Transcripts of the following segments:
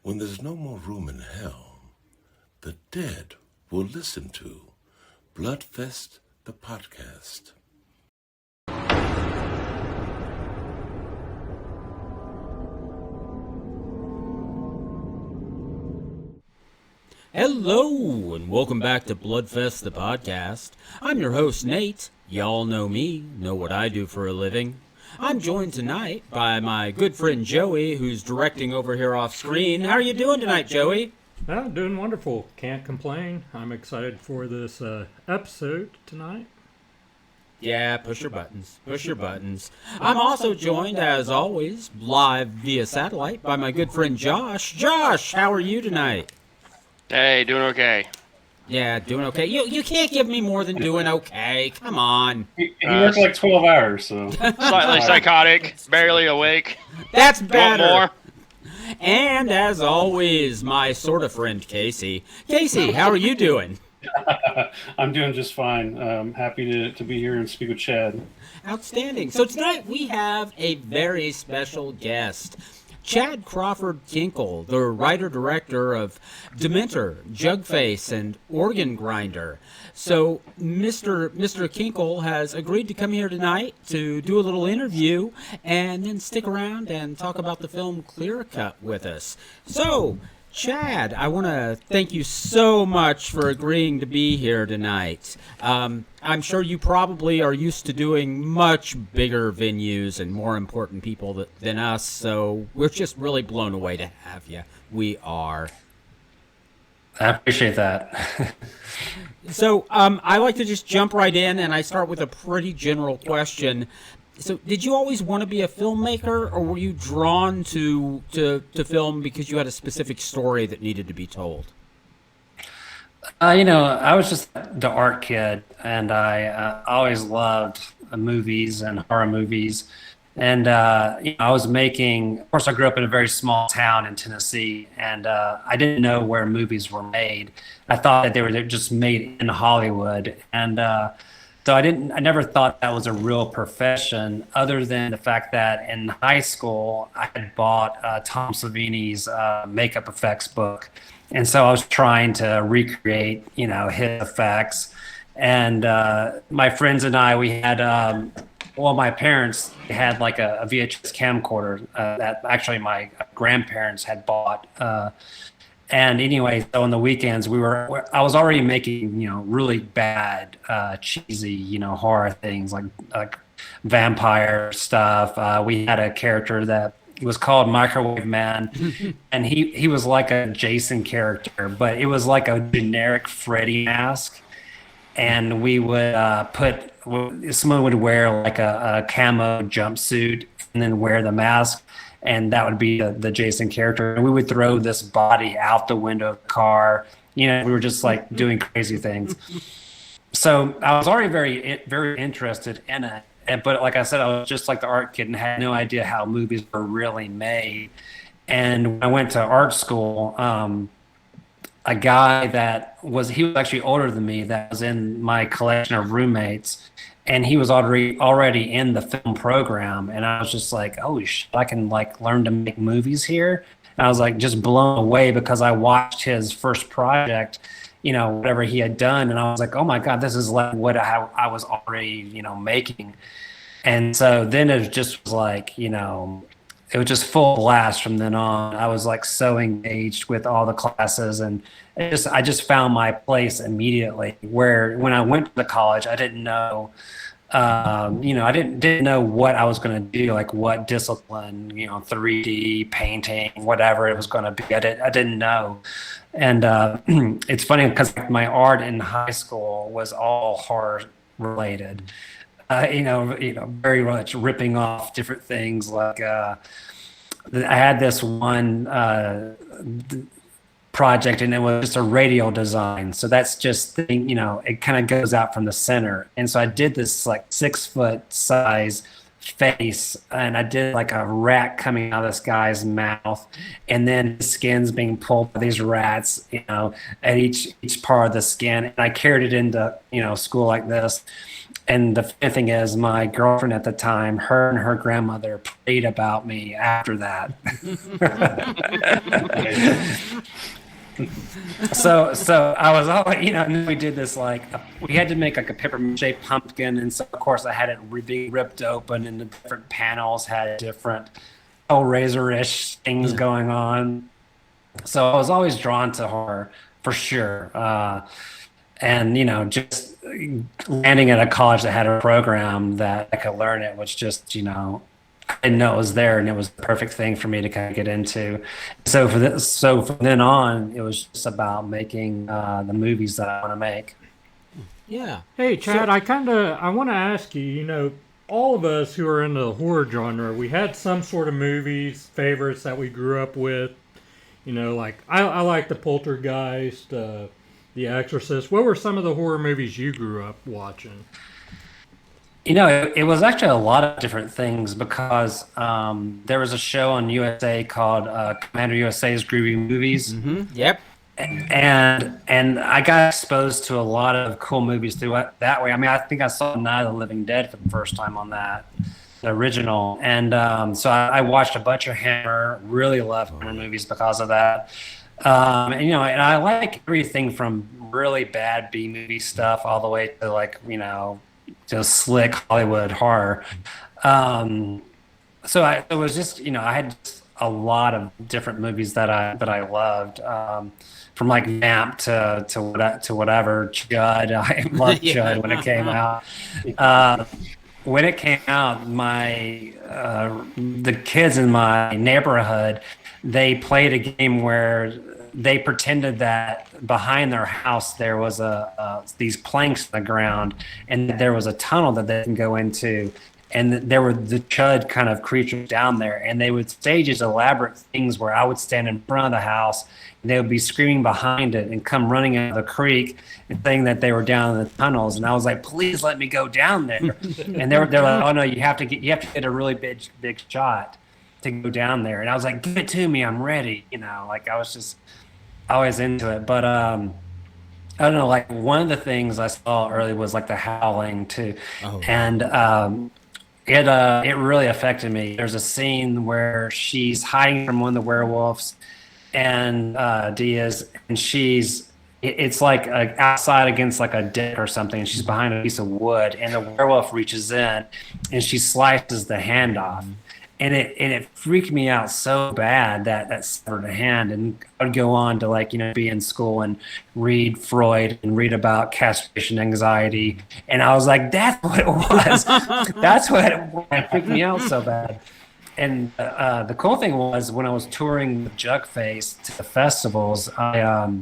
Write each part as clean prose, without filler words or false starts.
When there's no more room in hell, the dead will listen to Bloodfest, the podcast. Hello, and welcome back to Bloodfest, the podcast. I'm your host, Nate. Y'all know me, know what I do for a living. I'm joined tonight by my good friend Joey, who's directing over here off screen. How are you doing tonight, Joey? Oh, doing wonderful. Can't complain. I'm excited for this episode tonight. Yeah, push your buttons. Push your buttons. I'm also joined, as always, live via satellite by my good friend Josh. Josh, how are you tonight? Hey, doing okay. Yeah, doing okay. You can't give me more than doing okay. Come on. He worked like 12 hours, so. Slightly psychotic, barely awake. That's Want better. more? And as always, my sort of friend Casey. Casey, how are you doing? I'm doing just fine. Happy to be here and speak with Chad. Outstanding. So tonight we have a very special guest. Chad Crawford Kinkle, the writer-director of Dementor, Jug Face, and Organ Grinder. So Mr. Kinkle has agreed to come here tonight to do a little interview and then stick around and talk about the film Clearcut with us. So, Chad, I want to thank you so much for agreeing to be here tonight. I'm sure you probably are used to doing much bigger venues and more important people than us, so we're just really blown away to have you. We are. I appreciate that. So I like to just jump right in, and I start with a pretty general question. So did you always want to be a filmmaker, or were you drawn to film because you had a specific story that needed to be told? I was just the art kid, and I always loved movies and horror movies. And I was making. Of course, I grew up in a very small town in Tennessee, and I didn't know where movies were made. I thought that they were just made in Hollywood, and so I never thought that was a real profession, other than the fact that in high school I had bought Tom Savini's makeup effects book. And so I was trying to recreate, his effects. And my friends and I, we had, my parents had like a VHS camcorder that actually my grandparents had bought. And anyway, so on the weekends I was already making, really bad, cheesy, horror things like vampire stuff. We had a character that was called Microwave Man, and he was like a Jason character, but it was like a generic Freddy mask. And we would someone would wear like a camo jumpsuit and then wear the mask. And that would be the Jason character. And we would throw this body out the window of the car. We were just like doing crazy things. So I was already very, very interested in it. But like I said, I was just like the art kid and had no idea how movies were really made. And when I went to art school, a guy he was actually older than me, that was in my collection of roommates. And he was already in the film program, and I was just like, "Holy shit! I can like learn to make movies here." And I was like just blown away because I watched his first project, whatever he had done, and I was like, "Oh my god, this is like what I was already, making." And so then it just was like, it was just full blast from then on. I was like so engaged with all the classes, and I just found my place immediately. Where when I went to college, I didn't know, I didn't know what I was going to do, like what discipline, 3D painting, whatever it was going to be. I didn't know, and it's funny because my art in high school was all horror related. Very much ripping off different things. Like I had this one project, and it was just a radial design. So that's just it kind of goes out from the center. And so I did this like 6-foot size face, and I did like a rat coming out of this guy's mouth, and then his skin's being pulled by these rats, at each part of the skin. And I carried it into school like this. And the funny thing is, my girlfriend at the time, her and her grandmother prayed about me after that. So I was always, and then we did this we had to make like a paper mache pumpkin, and so of course I had it being ripped open, and the different panels had different Hellraiser-ish things going on. So I was always drawn to horror for sure. And just landing at a college that had a program that I could learn it was just, I didn't know it was there, and it was the perfect thing for me to kind of get into. So from then on, it was just about making the movies that I want to make. Yeah. Hey, Chad, I want to ask you, all of us who are in the horror genre, we had some sort of movies, favorites that we grew up with. Like I like the Poltergeist, The Exorcist. What were some of the horror movies you grew up watching? It was actually a lot of different things because there was a show on USA called Commander USA's Groovy Movies. Mm-hmm. Yep. And I got exposed to a lot of cool movies through it that way. I mean, I think I saw Night of the Living Dead for the first time on that, the original. And so I watched a bunch of Hammer, really loved Hammer movies because of that. And I like everything from really bad B movie stuff all the way to just slick Hollywood horror. So it was just, I had a lot of different movies that I loved. From like Vamp to whatever, Chud. I loved Chud when it came out. When it came out, the kids in my neighborhood, they played a game where they pretended that behind their house there was these planks on the ground, and there was a tunnel that they can go into, and there were the Chud kind of creatures down there, and they would stage these elaborate things where I would stand in front of the house, and they would be screaming behind it and come running out of the creek and saying that they were down in the tunnels, and I was like, please let me go down there. And they're like, oh no, you have to get a really big shot to go down there. And I was like, give it to me, I'm ready. I was just always into it. But I don't know, like one of the things I saw early was like The Howling too. Oh. And it really affected me. There's a scene where she's hiding from one of the werewolves, and Diaz, and it's like outside against like a deck or something, and she's behind a piece of wood, and the werewolf reaches in and she slices the hand off. And it freaked me out so bad that severed a hand. And I would go on to be in school and read Freud and read about castration anxiety. And I was like, that's what it was. That's what it freaked me out so bad. And the cool thing was when I was touring with Jug Face to the festivals, I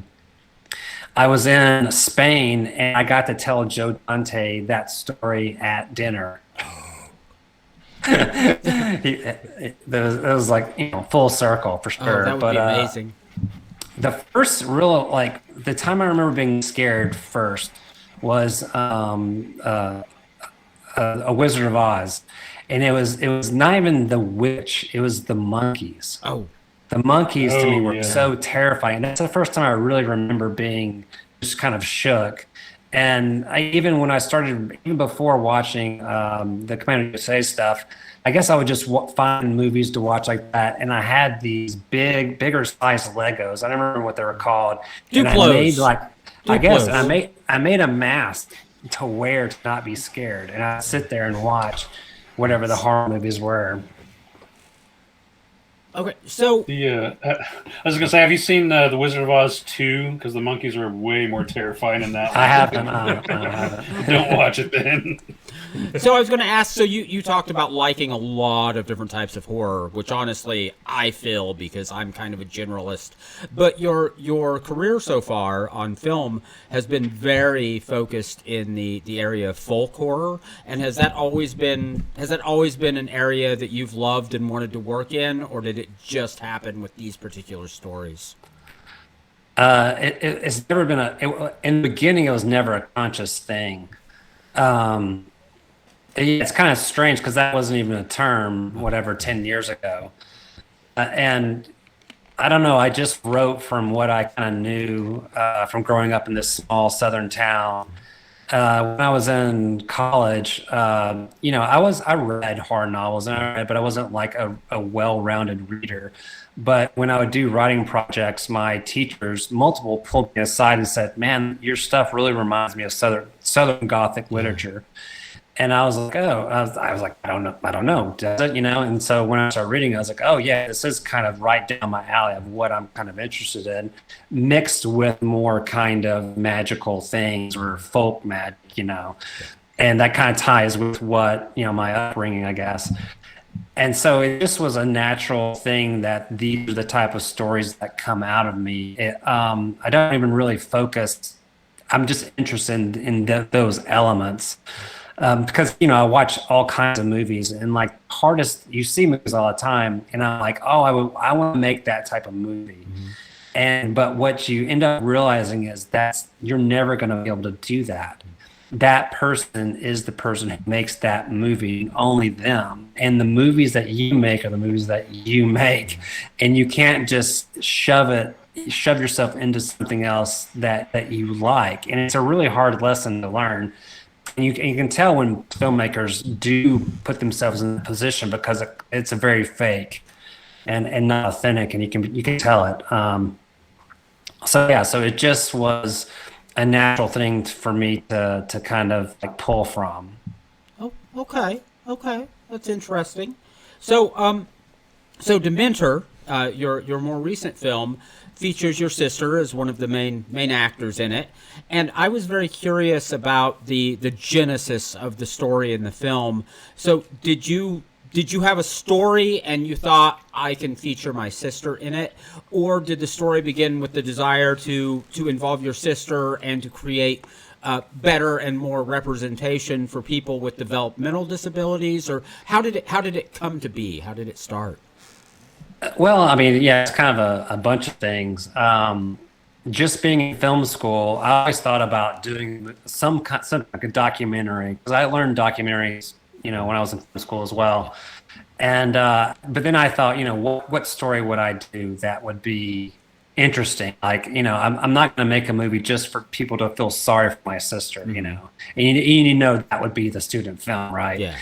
was in Spain, and I got to tell Joe Dante that story at dinner. It was like full circle for sure. That would be amazing. The first real the time I remember being scared first was A Wizard of Oz, and it was not even the witch; it was the monkeys. Oh, the monkeys to me were so terrifying. That's the first time I really remember being just kind of shook. And even before watching the Commander USA stuff, I guess I would just find movies to watch like that. And I had these bigger size Legos. I don't remember what they were called. Duplos. And I made a mask to wear to not be scared. And I'd sit there and watch whatever the horror movies were. Okay, so I was gonna say, have you seen The Wizard of Oz 2? Because the monkeys are way more terrifying in that. I haven't. I haven't. Don't watch it then. So I was going to ask, so you talked about liking a lot of different types of horror, which honestly I feel because I'm kind of a generalist. But your career so far on film has been very focused in the area of folk horror. And has that always been an area that you've loved and wanted to work in, or did it just happen with these particular stories? It's never been in the beginning. It was never a conscious thing. It's kind of strange because that wasn't even a term, 10 years ago. And I don't know, I just wrote from what I kind of knew from growing up in this small southern town. when I was in college, I read horror novels but I wasn't like a well-rounded reader. But when I would do writing projects, my teachers, multiple, pulled me aside and said, "Man, your stuff really reminds me of Southern Gothic literature." And I was like, I was like, I don't know, does it, And so when I started reading, I was like, oh yeah, this is kind of right down my alley of what I'm kind of interested in, mixed with more kind of magical things or folk magic, and that kind of ties with what, my upbringing, I guess. And so it just was a natural thing that these are the type of stories that come out of me. I don't even really focus. I'm just interested in those elements. Because I watch all kinds of movies, and like hardest, you see movies all the time, and I'm like, oh, I want to make that type of movie. But what you end up realizing is that you're never going to be able to do that. That person is the person who makes that movie, only them. And the movies that you make are the movies that you make, and you can't just shove yourself into something else that you like. And it's a really hard lesson to learn. And you can tell when filmmakers do put themselves in a position because it's a very fake and not authentic, and you can tell it. So it just was a natural thing for me to kind of like pull from. Oh, okay, that's interesting. So, Dementor, your more recent film, features your sister as one of the main actors in it, and I was very curious about the genesis of the story in the film. So did you have a story and you thought, I can feature my sister in it, or did the story begin with the desire to involve your sister and to create better and more representation for people with developmental disabilities, or how did it come to be? How did it start? Well, I mean, yeah, it's kind of a bunch of things. Just being in film school, I always thought about doing some like a documentary, because I learned documentaries, when I was in film school as well. And but then I thought, what story would I do that would be interesting? Like, I'm not going to make a movie just for people to feel sorry for my sister, and that would be the student film, right? Yeah.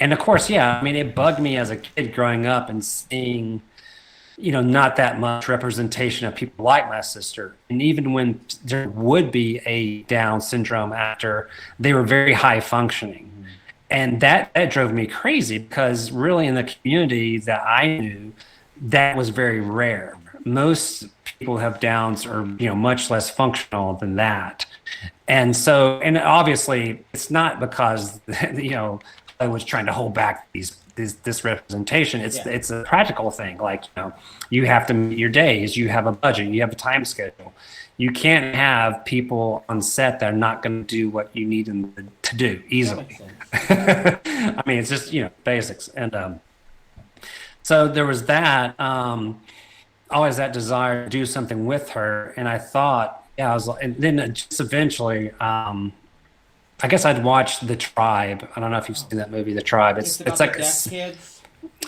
And of course, yeah, I mean, it bugged me as a kid growing up and seeing, not that much representation of people like my sister. And even when there would be a Down syndrome actor, they were very high functioning. And that drove me crazy, because really in the community that I knew, that was very rare. Most people have Downs or, much less functional than that. And so, and obviously it's not because, I was trying to hold back this representation. It's a practical thing. Like, you have to meet your days, you have a budget, you have a time schedule. You can't have people on set that are not going to do what you need them to do easily. I mean, it's just, basics. And so there was that, always that desire to do something with her. And I thought, and then just eventually, I guess I'd watched The Tribe. I don't know if you've seen that movie, The Tribe. It's like deaf kids?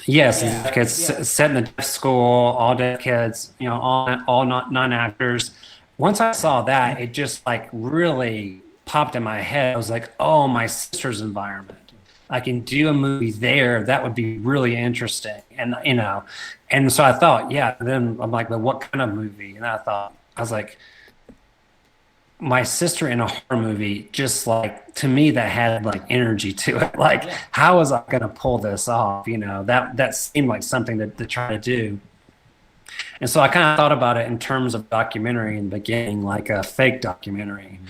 Yes, Yeah. deaf kids set in a deaf school, all deaf kids, all non-actors. Once I saw that, it just like really popped in my head. I was like, oh, my sister's environment. I can do a movie there. That would be really interesting. And and so I thought, then I'm like, well, what kind of movie? And I was like, my sister in a horror movie, just like, to me, that had like energy to it. Like, how was I going to pull this off? That seemed like something to try to do. And so I kind of thought about it in terms of documentary in the beginning, like a fake documentary,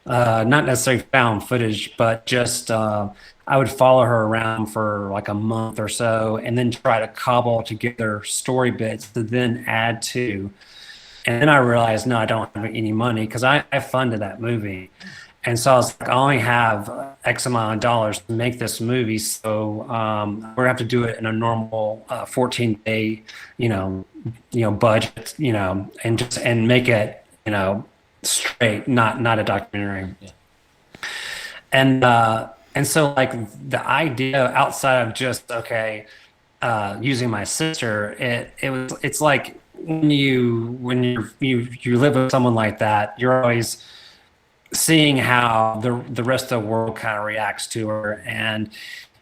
not necessarily found footage, but just I would follow her around for like a month or so, and then try to cobble together story bits to then add to. And then I realized, no, I don't have any money, because I funded that movie. And so I was like, I only have X amount of dollars to make this movie. So we're going to have to do it in a normal 14-day, budget, and make it, straight, not a documentary. Yeah. And so like the idea outside of just, using my sister, it's like, when you live with someone like that, you're always seeing how the rest of the world kind of reacts to her. And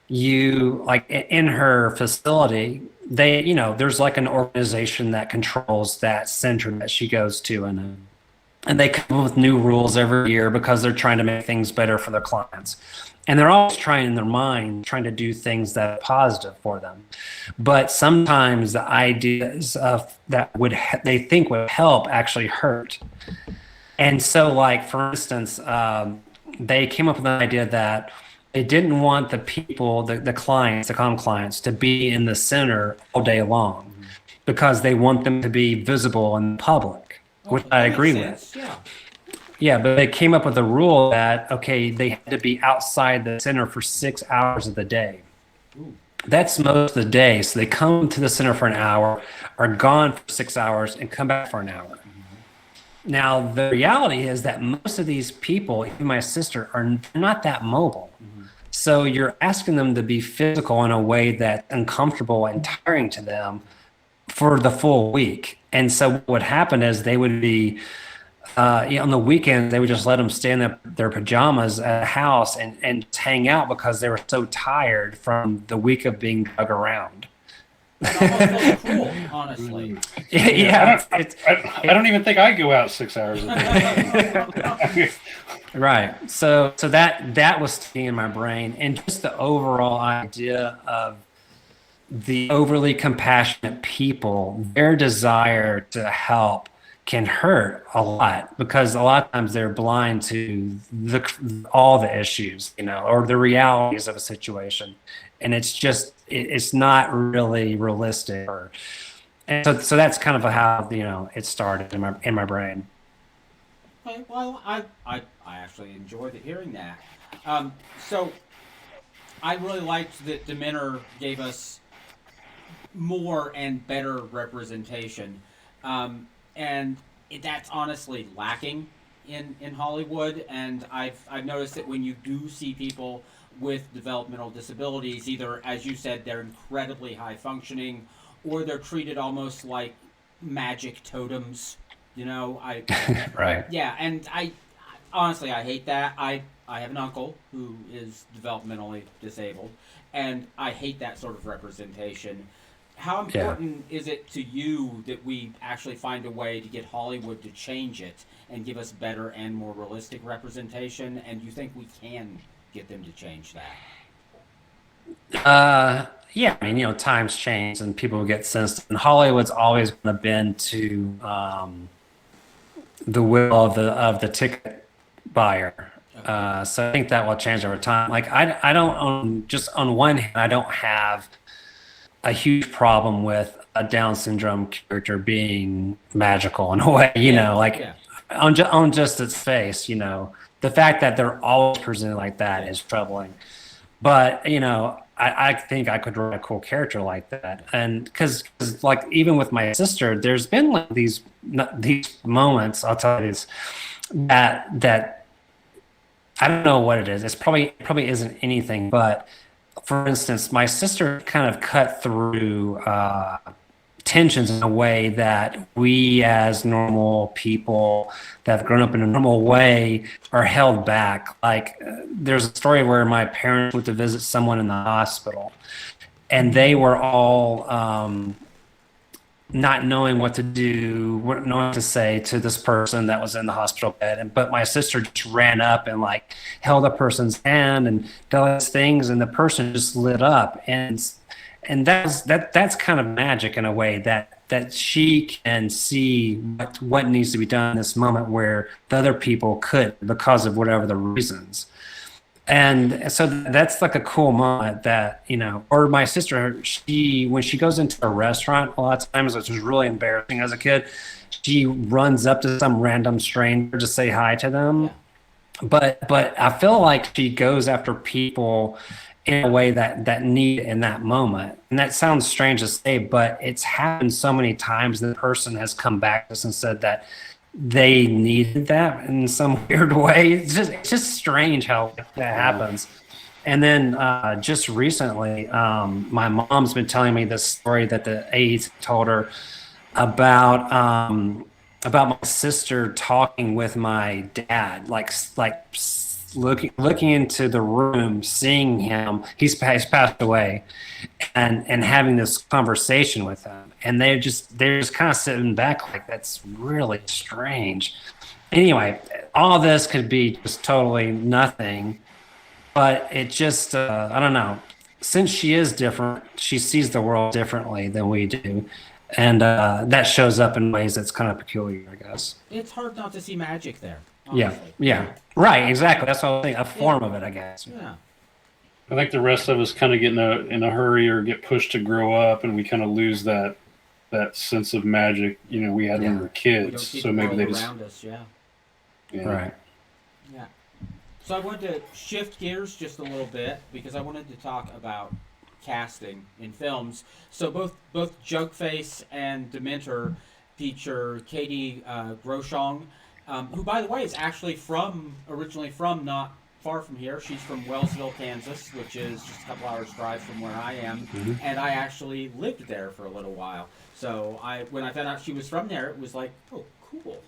you, like in her facility, they, you know, there's like an organization that controls that center that she goes to, and they come up with new rules every year because they're trying to make things better for their clients. And they're always trying in their mind, trying to do things that are positive for them. But sometimes the ideas of that they think would help actually hurt. And so, like, for instance, they came up with an idea that they didn't want the people, the clients, the common clients, to be in the center all day long because they want them to be visible in public, which I agree with. Yeah, but they came up with a rule that, okay, they had to be outside the center for 6 hours of the day. That's most of the day. So they come to the center for an hour, are gone for 6 hours, and come back for an hour. Now, the reality is that most of these people, even my sister, are not that mobile. So you're asking them to be physical in a way that's uncomfortable and tiring to them for the full week. And so what would happen is they would be, on the weekend, they would just let them stay in their pajamas at a house and just hang out because they were so tired from the week of being drug around. It's almost cruel, honestly. Yeah, I don't even think I go out 6 hours a day. Right. So that was sticking in my brain, and just the overall idea of the overly compassionate people, their desire to help can hurt a lot because a lot of times they're blind to all the issues, you know, or the realities of a situation, and it's not really realistic. And so that's kind of how, you know, it started in my brain. Okay, well, I actually enjoyed hearing that. So I really liked that Dementor gave us more and better representation. And that's honestly lacking in Hollywood. And I've noticed that when you do see people with developmental disabilities, either, as you said, they're incredibly high functioning, or they're treated almost like magic totems. You know, Right. Yeah, and I honestly hate that. I have an uncle who is developmentally disabled, and I hate that sort of representation. How important is it to you that we actually find a way to get Hollywood to change it and give us better and more realistic representation? And do you think we can get them to change that? Yeah, I mean, you know, times change and people get sensitive, and Hollywood's always going to bend to the will of the ticket buyer. So I think that will change over time. Like I don't just on one hand, I don't have a huge problem with a Down syndrome character being magical in a way, you know, like on just its face, you know, the fact that they're always presented like that is troubling. But, you know, I think I could write a cool character like that. And because like even with my sister, there's been like these moments, I'll tell you this, that I don't know what it is. It's probably isn't anything, but for instance, my sister kind of cut through tensions in a way that we as normal people that have grown up in a normal way are held back. Like there's a story where my parents went to visit someone in the hospital and they were all not knowing what to do, not knowing what to say to this person that was in the hospital bed. But my sister just ran up and like held a person's hand and did all these things, and the person just lit up. And that's kind of magic in a way that she can see what needs to be done in this moment where the other people couldn't because of whatever the reasons. And so that's like a cool moment that, you know, or my sister, when she goes into a restaurant, a lot of times, which was really embarrassing as a kid, she runs up to some random stranger to say hi to them. Yeah. But I feel like she goes after people in a way that need in that moment. And that sounds strange to say, but it's happened so many times that the person has come back to us and said that they needed that in some weird way. It's just strange how that happens. And then just recently, my mom's been telling me this story that the aides told her about about my sister talking with my dad, looking into the room, seeing him. He's passed away, and having this conversation with him, and they're just kind of sitting back like, that's really strange. Anyway, all this could be just totally nothing, but it just I don't know. Since she is different, she sees the world differently than we do, and that shows up in ways that's kind of peculiar, I guess. It's hard not to see magic there. Yeah, Honestly. yeah, right, exactly. That's what I think. A form of it, I guess. Yeah. I think the rest of us kind of get in a hurry or get pushed to grow up, and we kind of lose that sense of magic, we had when we were We don't kids. see So the maybe world they just around us. Yeah. Right. Yeah. So I wanted to shift gears just a little bit because I wanted to talk about casting in films. So both Jug Face and Dementor feature Katie Groshong, who, by the way, is actually originally from not far from here. She's from Wellsville, Kansas, which is just a couple hours drive from where I am, and I actually lived there for a little while. So when I found out she was from there, it was like, oh, cool.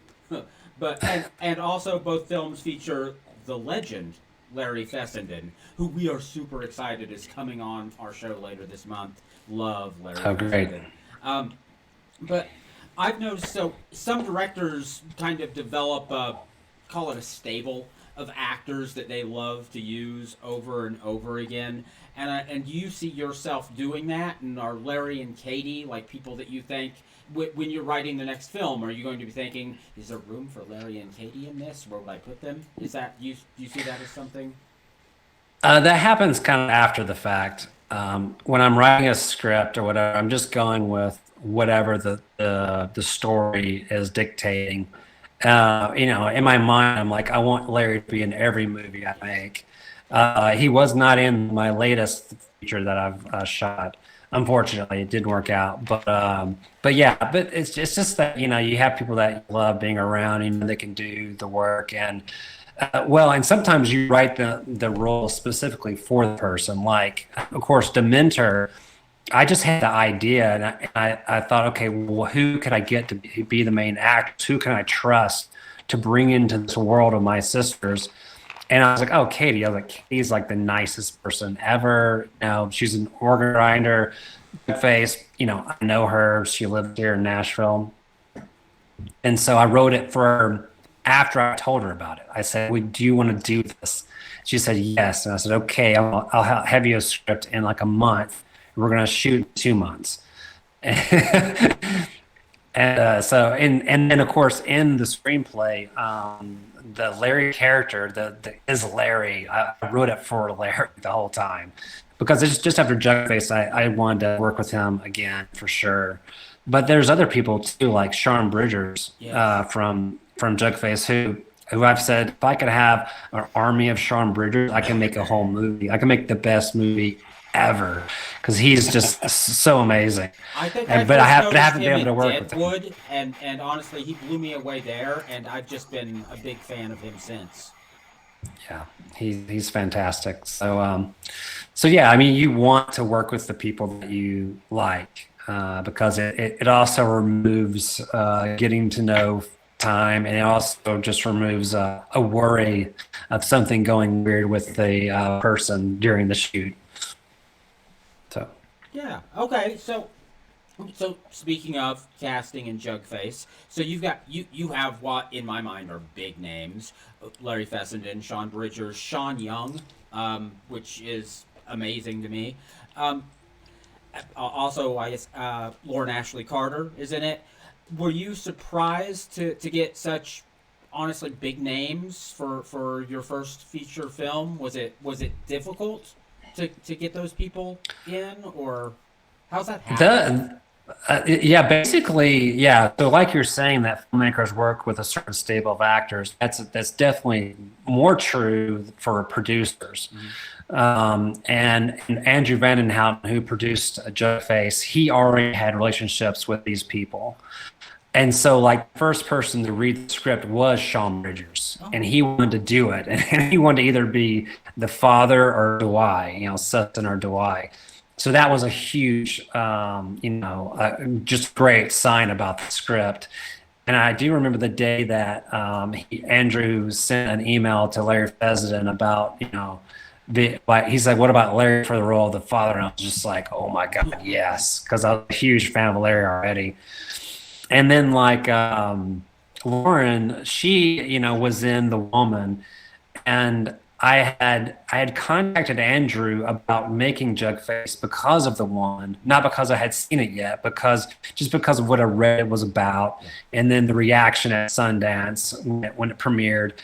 But and also both films feature the legend Larry Fessenden, who we are super excited is coming on our show later this month. Love Larry Fessenden. But I've noticed, so some directors kind of develop call it a stable of actors that they love to use over and over again. And do you see yourself doing that? And are Larry and Katie like people that you think, when you're writing the next film, are you going to be thinking, is there room for Larry and Katie in this? Where would I put them? Is that, you see that as something? That happens kind of after the fact. When I'm writing a script or whatever, I'm just going with whatever the story is dictating. In my mind, I'm like, I want Larry to be in every movie I make. He was not in my latest feature that I've shot. Unfortunately, it didn't work out. But it's just that, you have people that you love being around and they can do the work. And and sometimes you write the role specifically for the person. Like, of course, Dementor, I just had the idea, and I thought, okay, well, who could I get to be the main actor? Who can I trust to bring into this world of my sisters? And I was like, oh, Katie. I was like, Katie's like the nicest person ever. She's an organ grinder, face. I know her. She lives here in Nashville. And so I wrote it for her after I told her about it. I said, well, do you want to do this? She said, yes. And I said, okay, I'll have you a script in like a month. We're going to shoot in 2 months. And then of course in the screenplay, the Larry character, is Larry. I wrote it for Larry the whole time because it's just after Jug Face, I wanted to work with him again for sure. But there's other people too, like Sean Bridgers from Jug Face, who I've said, if I could have an army of Sean Bridgers, I can make a whole movie. I can make the best movie ever because he's just so amazing. I think but I haven't been able to work with him. And honestly, he blew me away there, and I've just been a big fan of him since. Yeah, he's fantastic. So yeah, I mean, you want to work with the people that you like because it also removes getting to know time, and it also just removes a worry of something going weird with the person during the shoot. So yeah, okay. So speaking of casting and Jug Face, so you have what in my mind are big names: Larry Fessenden, Sean Bridgers, Sean Young, which is amazing to me. Also, I guess Lauren Ashley Carter is in it. Were you surprised to get such honestly big names for your first feature film? Was it difficult to get those people in, or how's that happen? Basically, yeah. So like you're saying that filmmakers work with a certain stable of actors, that's definitely more true for producers. Mm-hmm. And Andrew Vandenhouten, who produced Jug Face, he already had relationships with these people. And so, like, the first person to read the script was Sean Bridgers, and he wanted to do it. And he wanted to either be the father or Dwight, Sutton or Dwight. So that was a huge, just great sign about the script. And I do remember the day that Andrew sent an email to Larry Fessenden about, he's like, what about Larry for the role of the father? And I was just like, oh my God, yes. Because I was a huge fan of Larry already. And then Lauren, she, was in The Woman. And I had contacted Andrew about making Jug Face because of The Woman, not because I had seen it yet, because of what I read it was about, and then the reaction at Sundance when it premiered,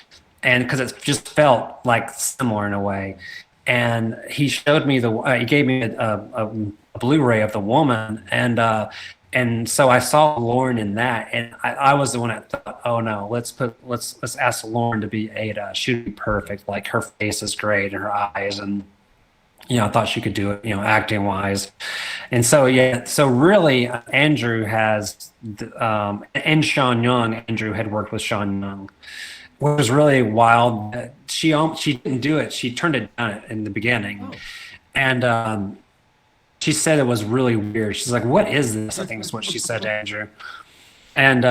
and because it just felt like similar in a way. And he showed me he gave me a Blu-ray of The Woman, and so I saw Lauren in that, and I was the one that thought, oh no, let's ask Lauren to be Ada. She'd be perfect. Like, her face is great and her eyes, and I thought she could do it, acting wise. And so so really, Andrew has, and Sean Young. Andrew had worked with Sean Young, which was really wild. She didn't do it. She turned it down in the beginning, and she said it was really weird. She's like, what is this? I think is what she said to Andrew. And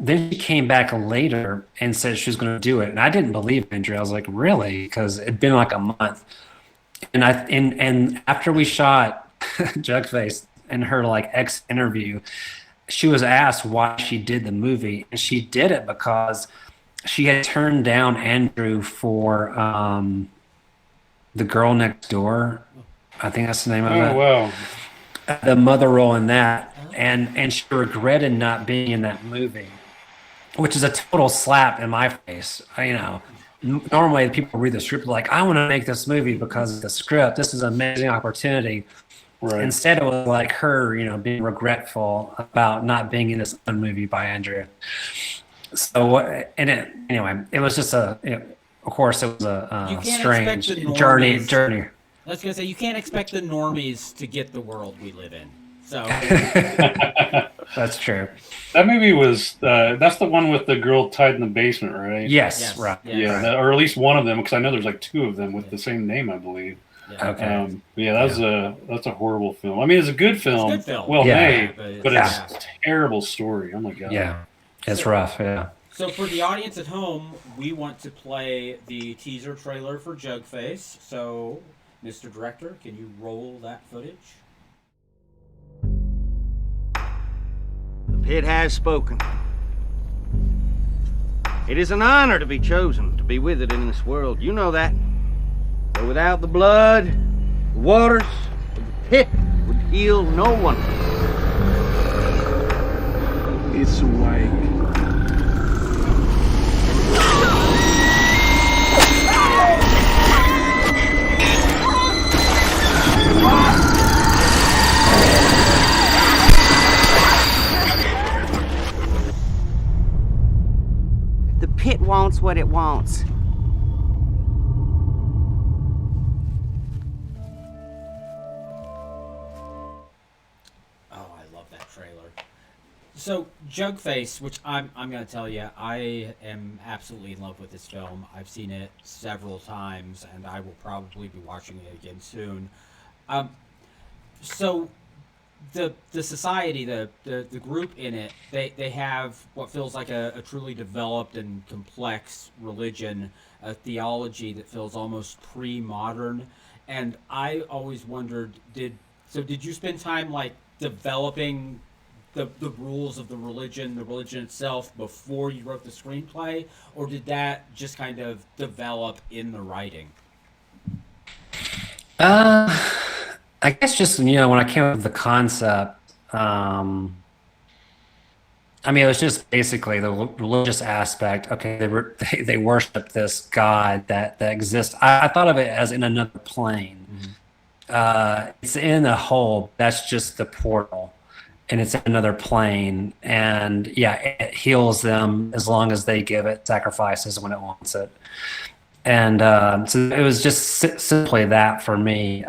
then she came back later and said she was going to do it. And I didn't believe Andrew. I was like, really? Because it'd been like a month. And after we shot Jug Face in her ex interview, she was asked why she did the movie. And she did it because she had turned down Andrew for The Girl Next Door. I think that's the name of it. Oh, wow. The mother role in that. And she regretted not being in that movie, which is a total slap in my face. Normally people read the script like, I want to make this movie because of the script. This is an amazing opportunity. Right. Instead, it was like her, being regretful about not being in this one movie by Andrew. So, anyway, it was just of course, it was a strange journey. I was going to say, you can't expect the normies to get the world we live in. So that's true. That movie was that's the one with the girl tied in the basement, right? Yes. Right. Yeah, or at least one of them, because I know there's like two of them with the same name, I believe. Yeah. Okay. That's a horrible film. I mean, it's a good film, well made, but it's a terrible story. Oh my God. Yeah, it's rough. Yeah. So for the audience at home, we want to play the teaser trailer for Jug Face. So, Mr. Director, can you roll that footage? The pit has spoken. It is an honor to be chosen to be with it in this world. You know that. But without the blood, the waters of the pit would heal no one. It's awake. The pit wants what it wants. Oh, I love that trailer. So, Jug Face, which I'm going to tell you, I am absolutely in love with this film. I've seen it several times, and I will probably be watching it again soon. So, the society, the group in it, they have what feels like a truly developed and complex religion, a theology that feels almost pre-modern. And I always wondered, did you spend time developing the rules of the religion itself before you wrote the screenplay, or did that just kind of develop in the writing? I guess just, when I came up with the concept, it was just basically the religious aspect. Okay, they worship this God that exists. I thought of it as in another plane. Mm-hmm. It's in a hole. That's just the portal. And it's in another plane. And it heals them as long as they give it sacrifices when it wants it. And so it was just simply that for me.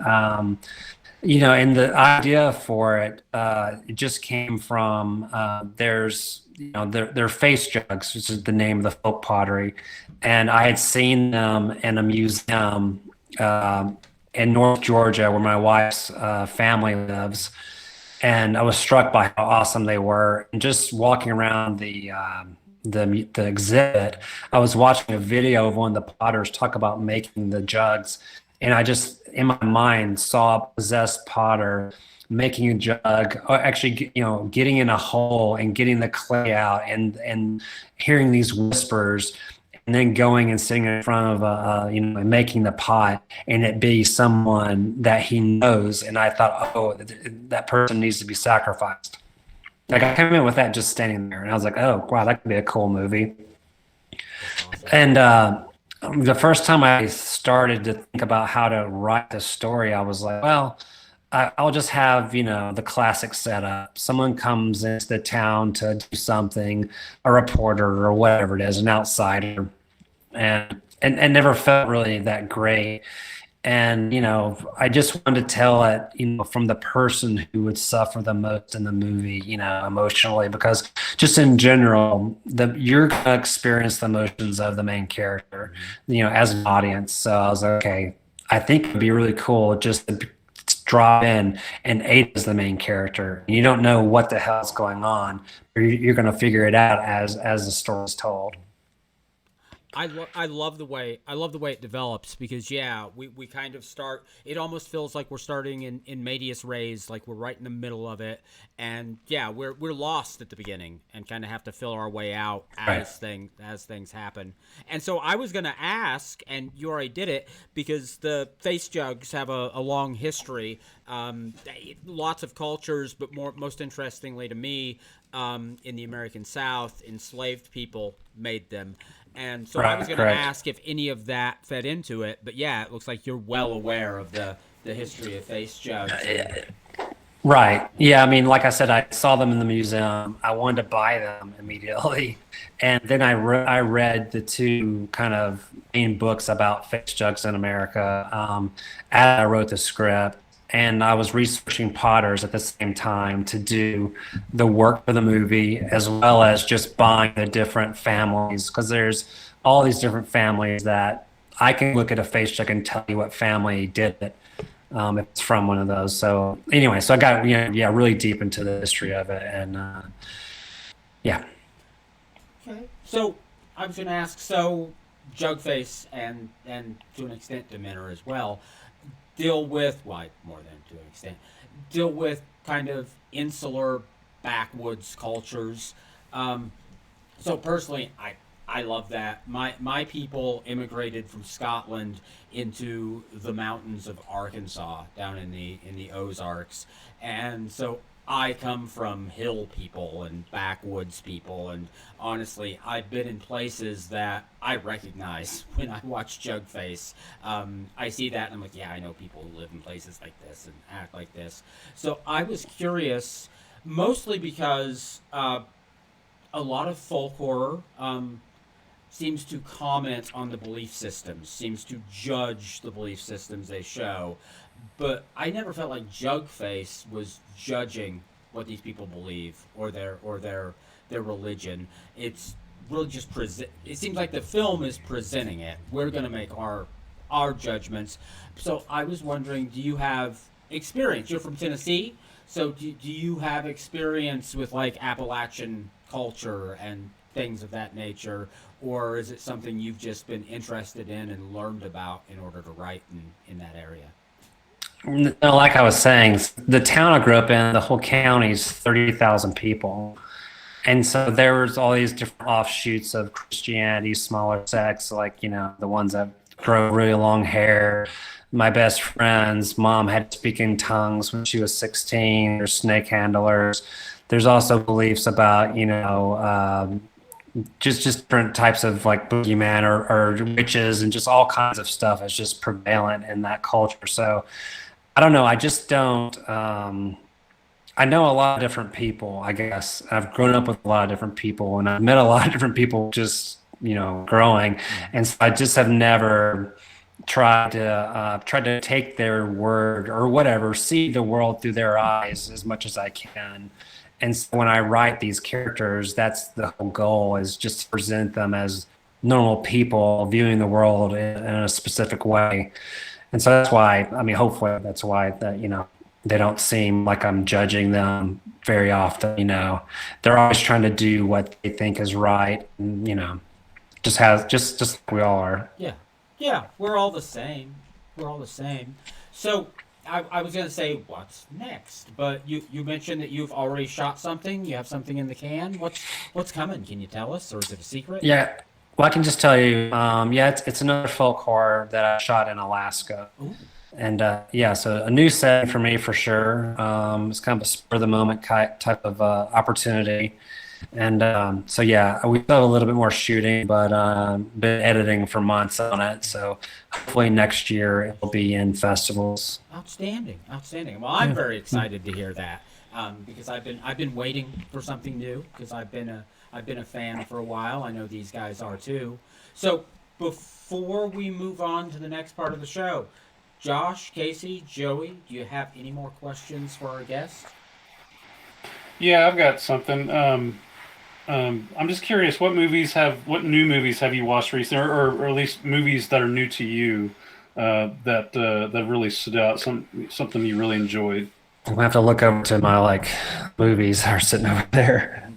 And the idea for it, it just came from there's their face jugs, which is the name of the folk pottery, and I had seen them in a museum in North Georgia where my wife's family lives, and I was struck by how awesome they were. And just walking around the exhibit, I was watching a video of one of the potters talk about making the jugs, and I just in my mind saw a possessed potter making a jug, or actually, getting in a hole and getting the clay out, and hearing these whispers, and then going and sitting in front of and making the pot, and it be someone that he knows. And I thought, oh, that person needs to be sacrificed. Like, I came in with that just standing there, and I was like, oh wow, that could be a cool movie. And the first time I started to think about how to write the story, I was like, well, I'll just have, the classic setup. Someone comes into the town to do something, a reporter or whatever it is, an outsider, and never felt really that great. And, I just wanted to tell it, from the person who would suffer the most in the movie, emotionally, because just in general, you're going to experience the emotions of the main character, as an audience. So I was like, okay, I think it'd be really cool just to drop in, and Ada is the main character. You don't know what the hell's going on, but you're going to figure it out as the story's told. I love the way it develops, because we kind of start, it almost feels like we're starting in medias res, like we're right in the middle of it, and we're lost at the beginning and kind of have to fill our way out as things happen. And so I was going to ask, and you already did it, because the face jugs have a long history, lots of cultures, but most interestingly to me, in the American South, enslaved people made them. And so I was going to ask if any of that fed into it, but it looks like you're well aware of the history of face jugs. Right. Yeah. I mean, like I said, I saw them in the museum. I wanted to buy them immediately. And then I read the two kind of main books about face jugs in America as I wrote the script. And I was researching potters at the same time to do the work for the movie, as well as just buying the different families, because there's all these different families that I can look at a face jug and tell you what family did it, if it's from one of those. So anyway, so I got really deep into the history of it, and Okay. So I was going to ask, so Jugface and to an extent Dementor as well, deal with kind of insular backwoods cultures. So personally, I love that. My people immigrated from Scotland into the mountains of Arkansas, down in the Ozarks, and so I come from hill people and backwoods people, and honestly, I've been in places that I recognize when I watch Jugface. I see that and I'm like, I know people who live in places like this and act like this. So I was curious, mostly because a lot of folk horror seems to comment on the belief systems, seems to judge the belief systems they show. But I never felt like Jugface was judging what these people believe or their religion. It's really just it seems like the film is presenting it. We're going to make our judgments. So I was wondering, do you have experience? You're from Tennessee, so do you have experience with like Appalachian culture and things of that nature, or is it something you've just been interested in and learned about in order to write in that area? No, like I was saying, the town I grew up in, the whole county is 30,000 people. And so there was all these different offshoots of Christianity, smaller sects, like, the ones that grow really long hair. My best friend's mom had to speak in tongues when she was 16. There's snake handlers. There's also beliefs about, just different types of like boogeyman or witches, and just all kinds of stuff is just prevalent in that culture. So I don't know. I just don't. I know a lot of different people, I guess. I've grown up with a lot of different people, and I've met a lot of different people just, growing. And so I just have never tried to take their word or whatever, see the world through their eyes as much as I can. And so when I write these characters, that's the whole goal, is just to present them as normal people viewing the world in a specific way. And so that's why, hopefully that's why that, they don't seem like I'm judging them very often. They're always trying to do what they think is right, and just like we all are. Yeah, we're all the same. We're all the same. So I was going to say, what's next? But you mentioned that you've already shot something. You have something in the can. What's coming? Can you tell us, or is it a secret? Yeah. Well, I can just tell you, it's another folk horror that I shot in Alaska. Ooh. And so a new setting for me for sure. It's kind of a spur of the moment type of opportunity. And we still have a little bit more shooting, but been editing for months on it. So hopefully next year it will be in festivals. Outstanding. Well, I'm very excited to hear that because I've been waiting for something new because I've been a fan for a while. I know these guys are too. So before we move on to the next part of the show, Josh, Casey, Joey, do you have any more questions for our guest? Yeah, I've got something. I'm just curious, what new movies have you watched recently, or at least movies that are new to you that really stood out, something you really enjoyed? I'm gonna have to look over to my movies that are sitting over there.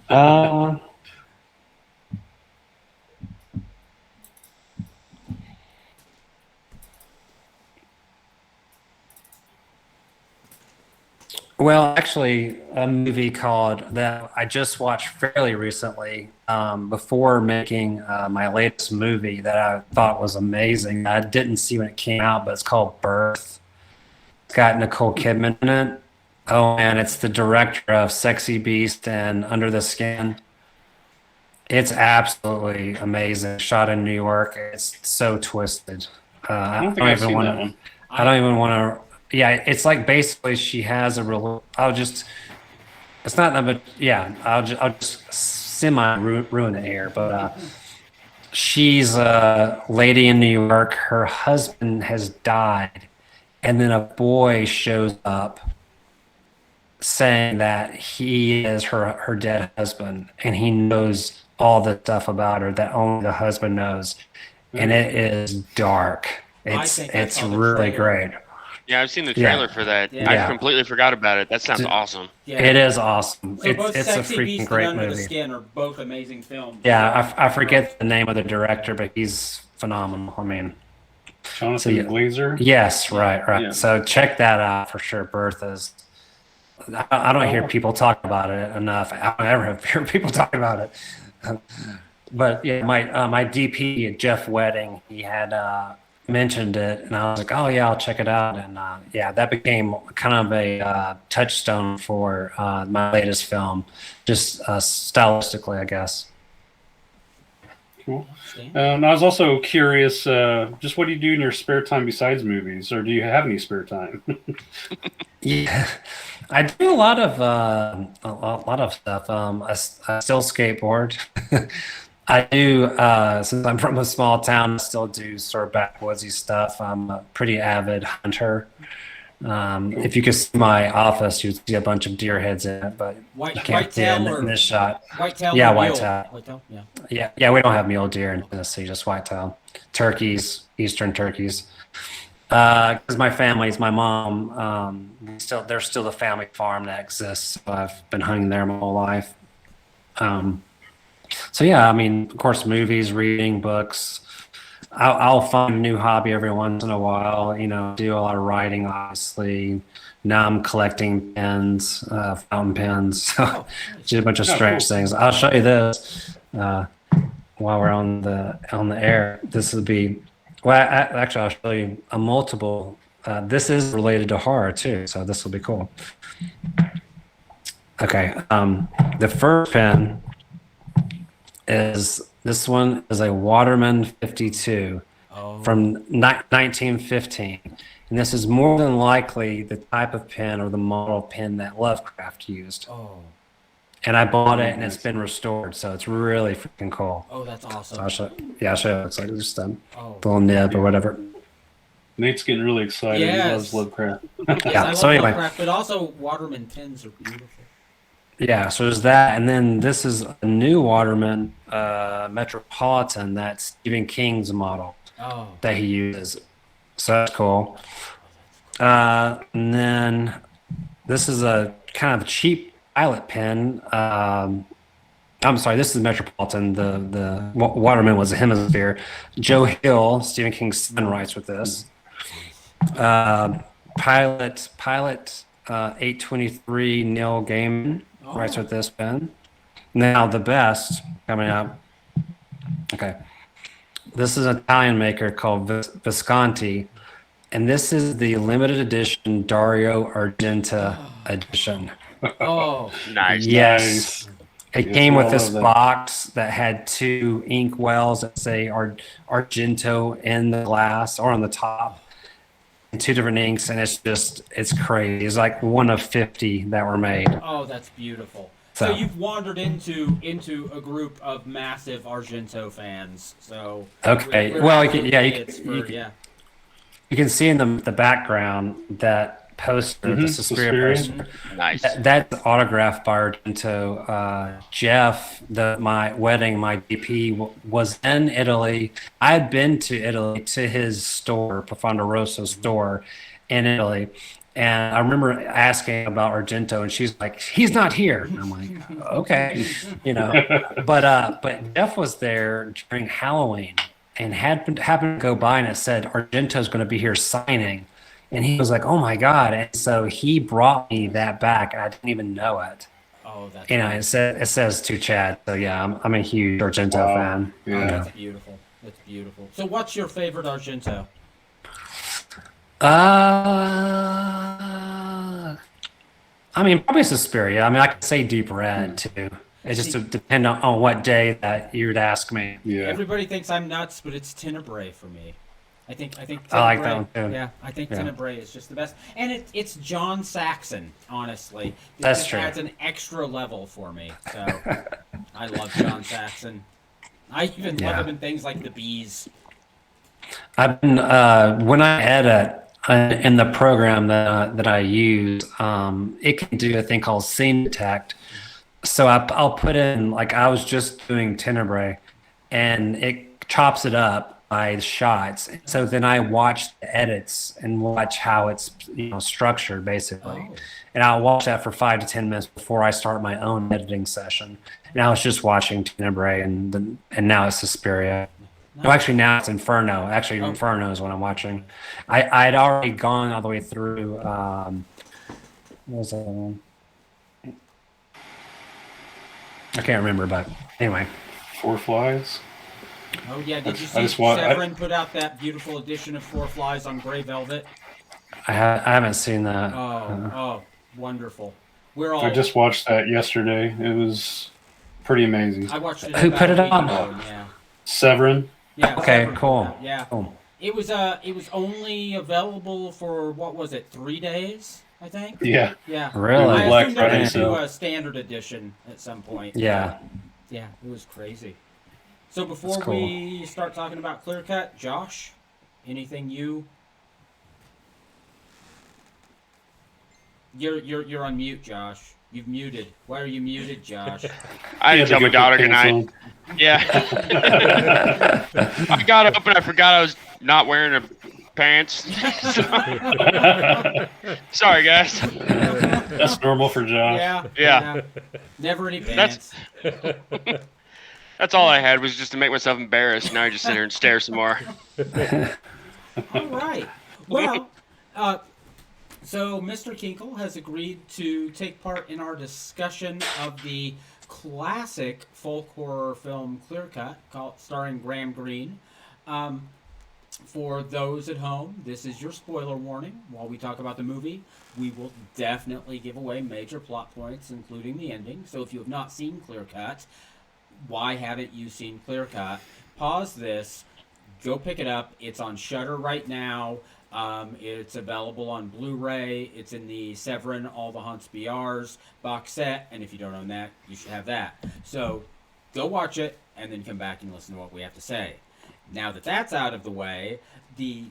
Well, actually, a movie that I just watched fairly recently before making my latest movie that I thought was amazing. I didn't see when it came out, but it's called Birth. It's got Nicole Kidman in it. Oh, and it's the director of Sexy Beast and Under the Skin. It's absolutely amazing. Shot in New York. It's so twisted. I don't think I've seen that one. I don't even want to. Yeah, it's like basically she has a real. I'll just semi ruin it here, but she's a lady in New York. Her husband has died, and then a boy shows up saying that he is her dead husband, and he knows all the stuff about her that only the husband knows, and it is dark. It's really great. Yeah, I've seen the trailer for that. Yeah. I completely forgot about it. That sounds awesome. Yeah. It is awesome. So both it's a Sexy freaking Beast great and Under the movie. Skin are both amazing films. Yeah, I forget the name of the director, but he's phenomenal. I mean, Jonathan Glazer? Yes, right. Yeah. So check that out for sure. Birth is. I don't hear people talk about it enough. I don't ever hear people talk about it. But yeah, my DP Jeff Wedding, he had mentioned it, and I was like, oh yeah, I'll check it out. And that became kind of a touchstone for my latest film, just stylistically, I guess. Cool. And I was also curious, just what do you do in your spare time besides movies, or do you have any spare time? Yeah, I do a lot of stuff. I still skateboard. I do, since I'm from a small town, I still do sort of backwoodsy stuff. I'm a pretty avid hunter. If you could see my office, you'd see a bunch of deer heads in it, but you can't see it in this shot. Whitetail. Yeah, or whitetail. Whitetail, Yeah, we don't have mule deer in Tennessee, just whitetail. Turkeys, eastern turkeys. Because my mom, there's still the family farm that exists. So I've been hunting there my whole life. So yeah, I mean, of course, movies, reading, books. I'll find a new hobby every once in a while. Do a lot of writing, obviously. Now I'm collecting pens, fountain pens. So just a bunch of strange things. I'll show you this while we're on the air. This will be. Well, actually, I'll show you a multiple. This is related to horror too, so this will be cool. Okay, the first pen is this one is a Waterman 52 from 1915, and this is more than likely the type of pen or the model pen that Lovecraft used. And I bought it, and it's been restored, so it's really freaking cool. Oh, that's awesome. So I'll show you. It's like just a little nib or whatever. Nate's getting really excited. Yes. He loves Lovecraft. Yeah. I love So anyway, Lovecraft, but also Waterman pens are beautiful. yeah. So there's that, and then this is a new Waterman Metropolitan. That's Stephen King's model that he uses. So that's cool. And then This is a kind of cheap pilot pen. I'm sorry, this is Metropolitan. The Waterman was a hemisphere. Joe Hill, Stephen King's son, writes with this. Pilot 823, Neil Gaiman writes with this pen. Now the best coming up. Okay. This is an Italian maker called Visconti, and this is the limited edition Dario Argento edition. Oh, Nice. Yes. It Yes, came we with all this love that. box that had 2 ink wells that say Argento in the glass or on the top, and 2 different inks, and it's crazy. It's like one of 50 that were made. oh, that's beautiful. So you've wandered into a group of massive Argento fans. So Okay, we're well, happy yeah, it's for- yeah. You can see in the background that poster, the Suspiria Suspiria. poster. Nice. That's autographed by Argento. Jeff, my DP, was in Italy. I had been to Italy to his store, Profondo Rosso store in Italy. And I remember asking about Argento, and she's like, "He's not here." And I'm like, "Okay," But Jeff was there during Halloween and happened to go by, and it said Argento's going to be here signing, and he was like, "Oh my god!" And so he brought me that back, and I didn't even know it. Oh, that's It says to Chad. So yeah, I'm a huge Argento fan. Oh, Yeah. that's beautiful. That's beautiful. So, what's your favorite Argento? I mean, probably Suspiria. I mean, I could say Deep Red too. It just depend on what day that you'd ask me. Yeah. Everybody thinks I'm nuts, but it's Tenebrae for me. I think I like Tenebrae- that one, too. Yeah, I think Yeah. Tenebrae is just the best, and it's John Saxon. Honestly, it That's just true. adds an extra level for me. So I love John Saxon. I even love Yeah. him in things like The Bees. I've been when I edit in the program that I use, it can do a thing called scene detect. So I'll put in, like, I was just doing Tenebrae, and it chops it up by shots. So then I watch the edits and watch how it's structured basically, Oh. and I'll watch that for 5 to 10 minutes before I start my own editing session. And I was just watching Tenebrae, and now it's Suspiria. No, actually, now it's Inferno. Actually, Inferno is what I'm watching. I'd already gone all the way through. What was that one? I can't remember, but anyway. 4 Flies. Oh yeah, did you I see just want- Severin put out that beautiful edition of Four Flies on gray velvet? I haven't seen that. Oh, wonderful. We're all. I just watched that yesterday. It was pretty amazing. I watched it. Who about put a it week on? ago, Yeah. Severin. Yeah. Okay, Severin put it cool. out, Yeah. Cool. It was only available for what was it? 3 days, I think. Yeah. Yeah. Really? I Black assumed they're Friday gonna do sale. a standard edition at some point. Yeah. Yeah, it was crazy. So before That's cool. we start talking about Clearcut, Josh, anything you? You're on mute, Josh. You've muted. Why are you muted, Josh? I didn't He tell had my to go daughter put pants goodnight. Yeah. I got up and I forgot I was not wearing a pants. Sorry, guys. on. That's normal for Josh. Yeah. Never any pants. That's all I had was just to make myself embarrassed. Now I just sit here and stare some more. All right. Well, so Mr. Kinkle has agreed to take part in our discussion of the classic folk horror film Clearcut, starring Graham Greene. For those at home, this is your spoiler warning. While we talk about the movie, we will definitely give away major plot points, including the ending. So if you have not seen Clearcut, why haven't you seen Clearcut? Pause this, go pick it up. It's on Shudder right now. It's available on Blu-ray. It's in the Severin All the Haunts BRs box set, and if you don't own that, you should have that. So go watch it, and then come back and listen to what we have to say. Now that that's out of the way, the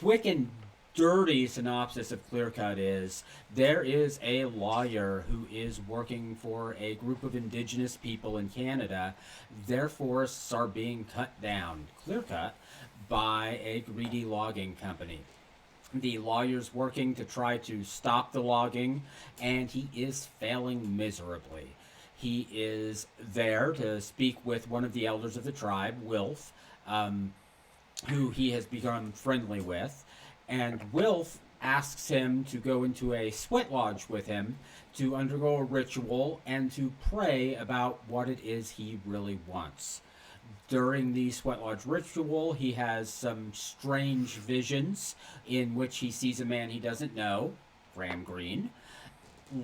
quick and dirty synopsis of Clearcut is there is a lawyer who is working for a group of indigenous people in Canada. Their forests are being cut down, clear-cut, by a greedy logging company. The lawyer's working to try to stop the logging, and he is failing miserably. He is there to speak with one of the elders of the tribe, Wilf, who he has become friendly with. And Wilf asks him to go into a sweat lodge with him to undergo a ritual and to pray about what it is he really wants. During the sweat lodge ritual, he has some strange visions in which he sees a man he doesn't know, Graham Greene.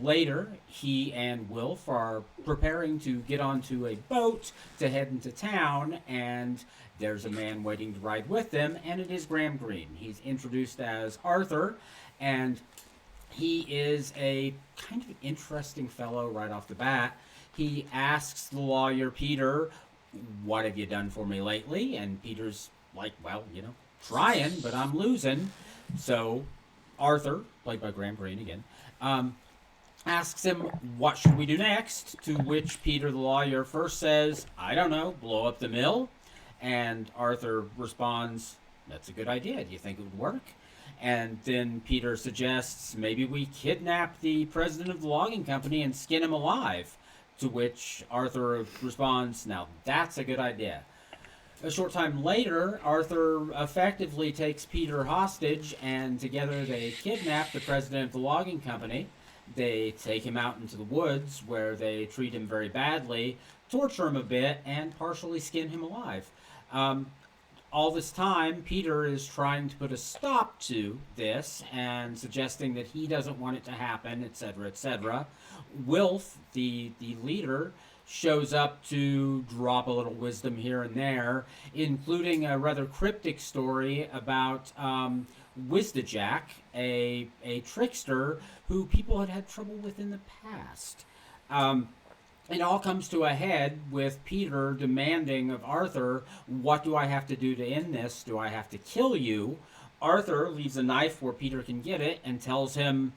Later, he and Wilf are preparing to get onto a boat to head into town, and there's a man waiting to ride with them, and it is Graham Greene. He's introduced as Arthur, and he is a kind of interesting fellow right off the bat. He asks the lawyer, Peter, what have you done for me lately? And Peter's like, well, trying, but I'm losing. So Arthur, played by Graham Greene again, asks him, what should we do next? To which Peter, the lawyer, first says, I don't know, blow up the mill. And Arthur responds, that's a good idea. Do you think it would work? And then Peter suggests, maybe we kidnap the president of the logging company and skin him alive. To which Arthur responds, now that's a good idea. A short time later, Arthur effectively takes Peter hostage, and together they kidnap the president of the logging company. They take him out into the woods, where they treat him very badly, torture him a bit, and partially skin him alive. All this time, Peter is trying to put a stop to this and suggesting that he doesn't want it to happen, etc., etc. Wilf, the leader, shows up to drop a little wisdom here and there, including a rather cryptic story about Wisdajack, a trickster who people had trouble with in the past. It all comes to a head with Peter demanding of Arthur, what do I have to do to end this? Do I have to kill you? Arthur leaves a knife where Peter can get it and tells him,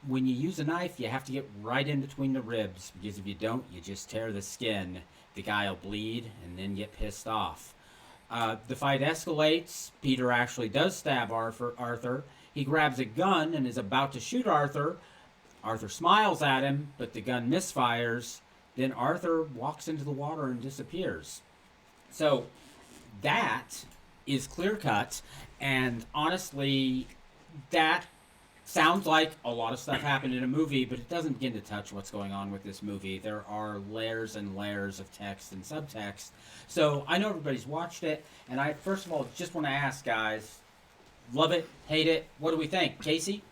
when you use a knife, you have to get right in between the ribs, because if you don't, you just tear the skin. The guy will bleed and then get pissed off. The fight escalates. Peter actually does stab Arthur. He grabs a gun and is about to shoot Arthur. Arthur smiles at him, but the gun misfires. Then Arthur walks into the water and disappears. So that is Clearcut, and honestly, that sounds like a lot of stuff happened in a movie, but it doesn't begin to touch what's going on with this movie. There are layers and layers of text and subtext. So I know everybody's watched it, and I first of all just want to ask guys, love it, hate it, what do we think? Casey?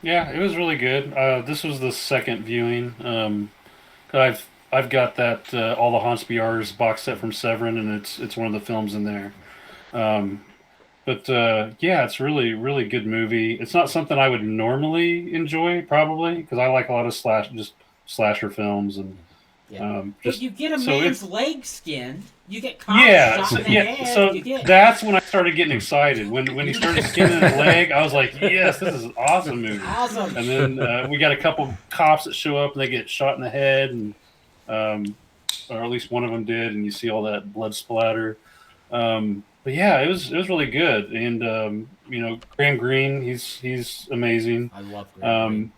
Yeah, it was really good. This was the second viewing. I've got that All the Haunts box set from Severin, and it's one of the films in there. But it's really, really good movie. It's not something I would normally enjoy, probably, because I like a lot of slasher films, and but you get a man's leg skinned, you get shot in the head. So that's when I started getting excited. When he started skinning his leg, I was like, yes, this is an awesome movie. Awesome. And then we got a couple cops that show up and they get shot in the head, and or at least one of them did, and you see all that blood splatter. But yeah, it was really good, and Graham Greene, he's amazing. I love Graham Greene.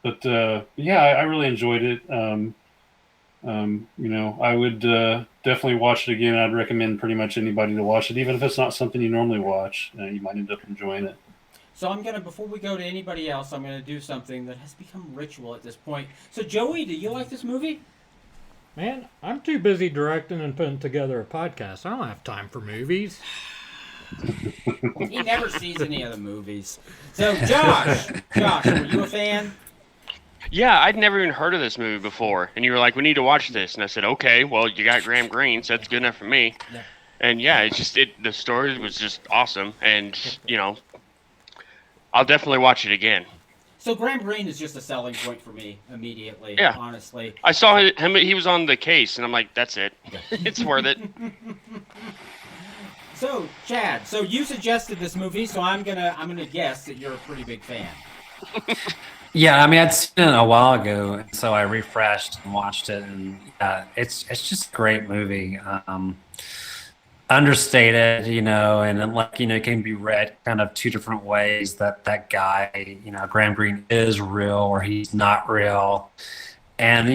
But I really enjoyed it. I would definitely watch it again. I'd recommend pretty much anybody to watch it, even if it's not something you normally watch. You might end up enjoying it. So before we go to anybody else, I'm gonna do something that has become ritual at this point. So Joey, do you like this movie? Man, I'm too busy directing and putting together a podcast. I don't have time for movies. He never sees any of the movies. So Josh, were you a fan? Yeah, I'd never even heard of this movie before, and you were like, we need to watch this, and I said, okay, well, you got Graham Greene, so that's good enough for me. Yeah. And yeah, the story was just awesome, and I'll definitely watch it again. So Graham Greene is just a selling point for me immediately. Yeah. Honestly, I saw him; he was on the case, and I'm like, that's it. It's worth it. So Chad, you suggested this movie, so I'm gonna guess that you're a pretty big fan. Yeah, I mean, I'd seen it a while ago, so I refreshed and watched it, and it's just a great movie. understated, and like, it can be read kind of two different ways that that guy, Graham Greene is real or he's not real. And,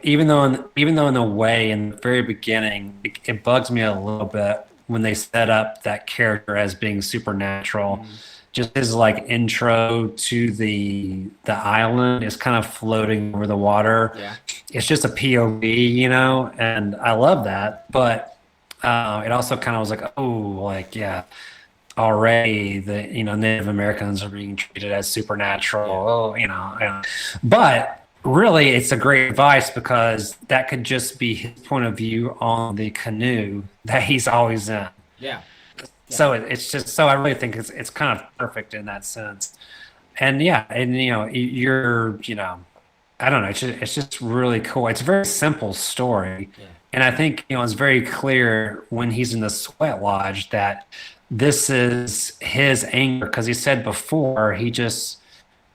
even though in a way in the very beginning, it bugs me a little bit when they set up that character as being supernatural. Just his like intro to the island is kind of floating over the water. Yeah. It's just a POV, and I love that. But it also kind of was like, oh, like, yeah, already the Native Americans are being treated as supernatural. Oh, but really it's a great advice because that could just be his point of view on the canoe that he's always in. Yeah. So it's just, so I really think it's kind of perfect in that sense. And yeah, and you're, I don't know, it's just really cool. It's a very simple story. Yeah. And I think, it's very clear when he's in the sweat lodge that this is his anger, because he said before he's just,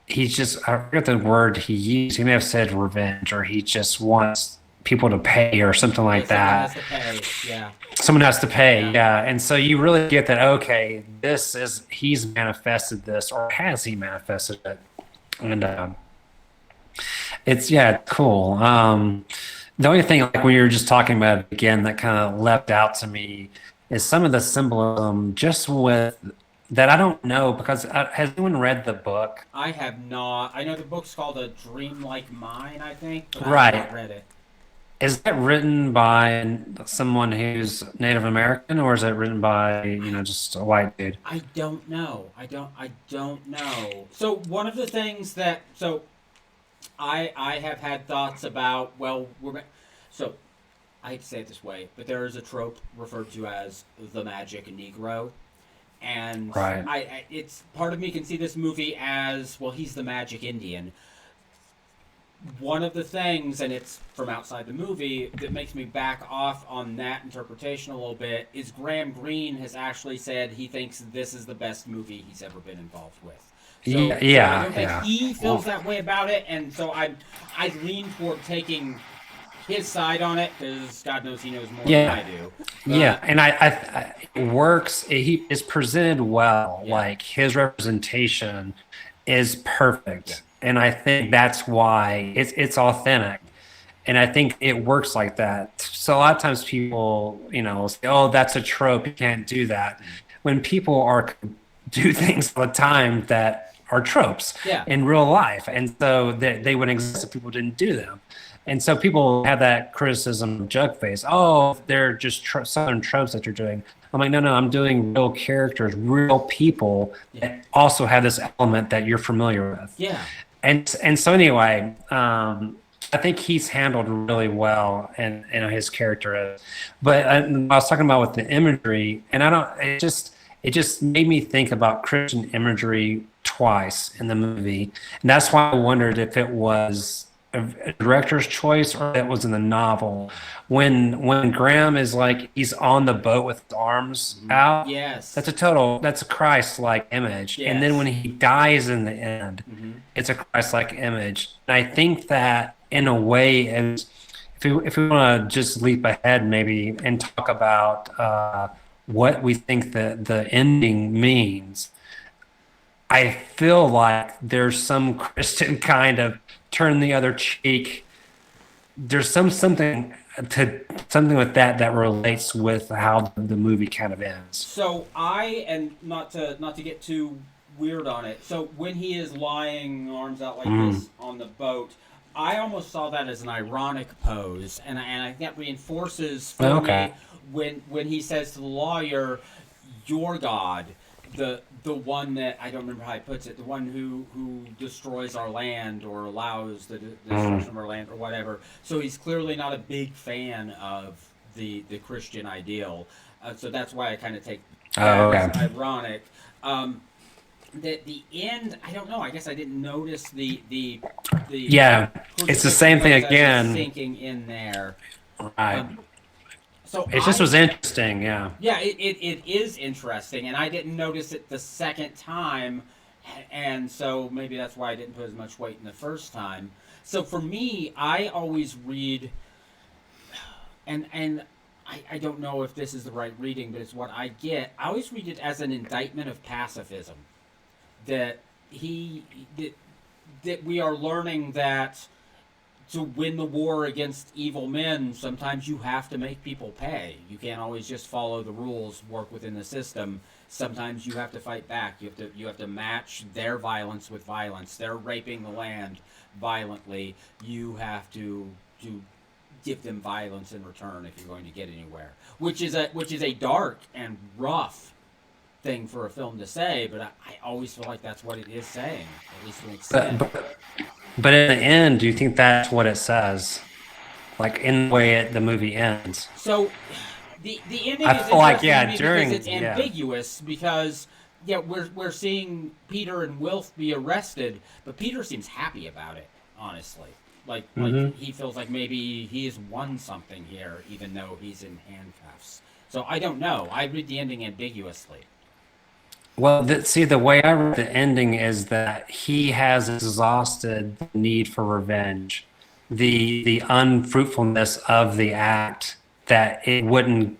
I forget the word he used. He may have said revenge, or he just wants people to pay or something like that. Someone has to pay. Yeah. Someone has to pay, yeah. And so you really get that, okay, he's manifested this, or has he manifested it? And it's cool. The only thing, like when you were just talking about it again, that kind of leapt out to me is some of the symbolism just with that I don't know, because has anyone read the book? I have not. I know the book's called A Dream Like Mine, I think, but Right. I have not read it. Is that written by someone who's Native American, or is it written by, just a white dude? I don't know. I don't know. So one of the things that I have had thoughts about. Well, so I hate to say it this way, but there is a trope referred to as the magic Negro, and right. It's part of me can see this movie as, well, he's the magic Indian. One of the things, and it's from outside the movie, that makes me back off on that interpretation a little bit is Graham Greene has actually said he thinks this is the best movie he's ever been involved with. So I don't think he feels that way about it, and so I lean toward taking his side on it, because God knows he knows more than I do. And I it works. He is presented well. Like his representation is perfect. And I think that's why it's authentic. And I think it works like that. So a lot of times people, say, oh, that's a trope, you can't do that. When people do things all the time that are tropes in real life. And so they wouldn't exist if people didn't do them. And so people have that criticism of Jug Face. Oh, they're just Southern tropes that you're doing. I'm like, no, I'm doing real characters, real people that also have this element that you're familiar with. Yeah. And so anyway, I think he's handled really well, and his character is. But I was talking about with the imagery, and it just made me think about Christian imagery twice in the movie, and that's why I wondered if it was a director's choice or it was in the novel. When Graham is like, he's on the boat with his arms out. Yes. That's a Christ-like image. Yes. And then when he dies in the end, it's a Christ-like image. And I think that in a way, and if we want to just leap ahead maybe and talk about what we think the ending means, I feel like there's some Christian kind of turn the other cheek. There's something with that relates with how the movie kind of ends. So and not to get too weird on it. So when he is lying arms out like this on the boat, I almost saw that as an ironic pose, and I think that reinforces for me when he says to the lawyer, "Your God." The one that, I don't remember how he puts it, the one who destroys our land or allows the destruction of our land or whatever. So he's clearly not a big fan of the Christian ideal. So that's why I kind of take that as ironic. The end, I don't know. I guess I didn't notice the it's the same thing again. Sinking in there. Right. So it just was interesting, yeah. Yeah, it is interesting, and I didn't notice it the second time, and so maybe that's why I didn't put as much weight in the first time. So for me, I always read, and I don't know if this is the right reading, but it's what I get. I always read it as an indictment of pacifism. That that we are learning that to win the war against evil men, sometimes you have to make people pay. You can't always just follow the rules, work within the system. Sometimes you have to fight back. You have to match their violence with violence. They're raping the land violently. You have to give them violence in return if you're going to get anywhere. Which is a dark and rough thing for a film to say, but I always feel like that's what it is saying, at least to an extent. But in the end, do you think that's what it says? Like in the way the movie ends? So the ending I is feel like, interesting during because it's ambiguous because we're seeing Peter and Wilf be arrested, but Peter seems happy about it, honestly. Like he feels like maybe he has won something here, even though he's in handcuffs. So I don't know. I read the ending ambiguously. Well, the way I read the ending is that he has exhausted the need for revenge, the unfruitfulness of the act, that it wouldn't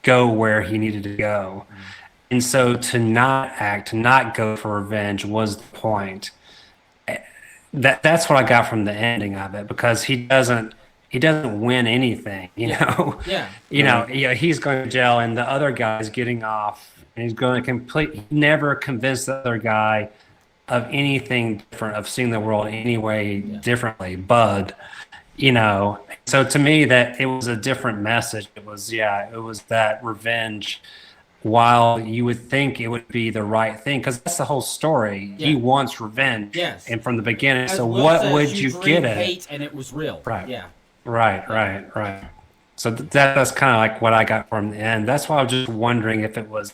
go where he needed to go. And so to not act, to not go for revenge was the point. That's what I got from the ending of it, because he doesn't win anything, you know. Yeah. He's going to jail and the other guy's getting off. And he's going to never convince the other guy of anything different, of seeing the world any way differently. Bud, So to me, that it was a different message. It was that revenge. While you would think it would be the right thing, because that's the whole story. Yeah. He wants revenge. Yes. And from the beginning. As So Will what says, would you get at? Hate and it was real. Right. Yeah. Right. So that's kind of like what I got from the end. That's why I was just wondering if it was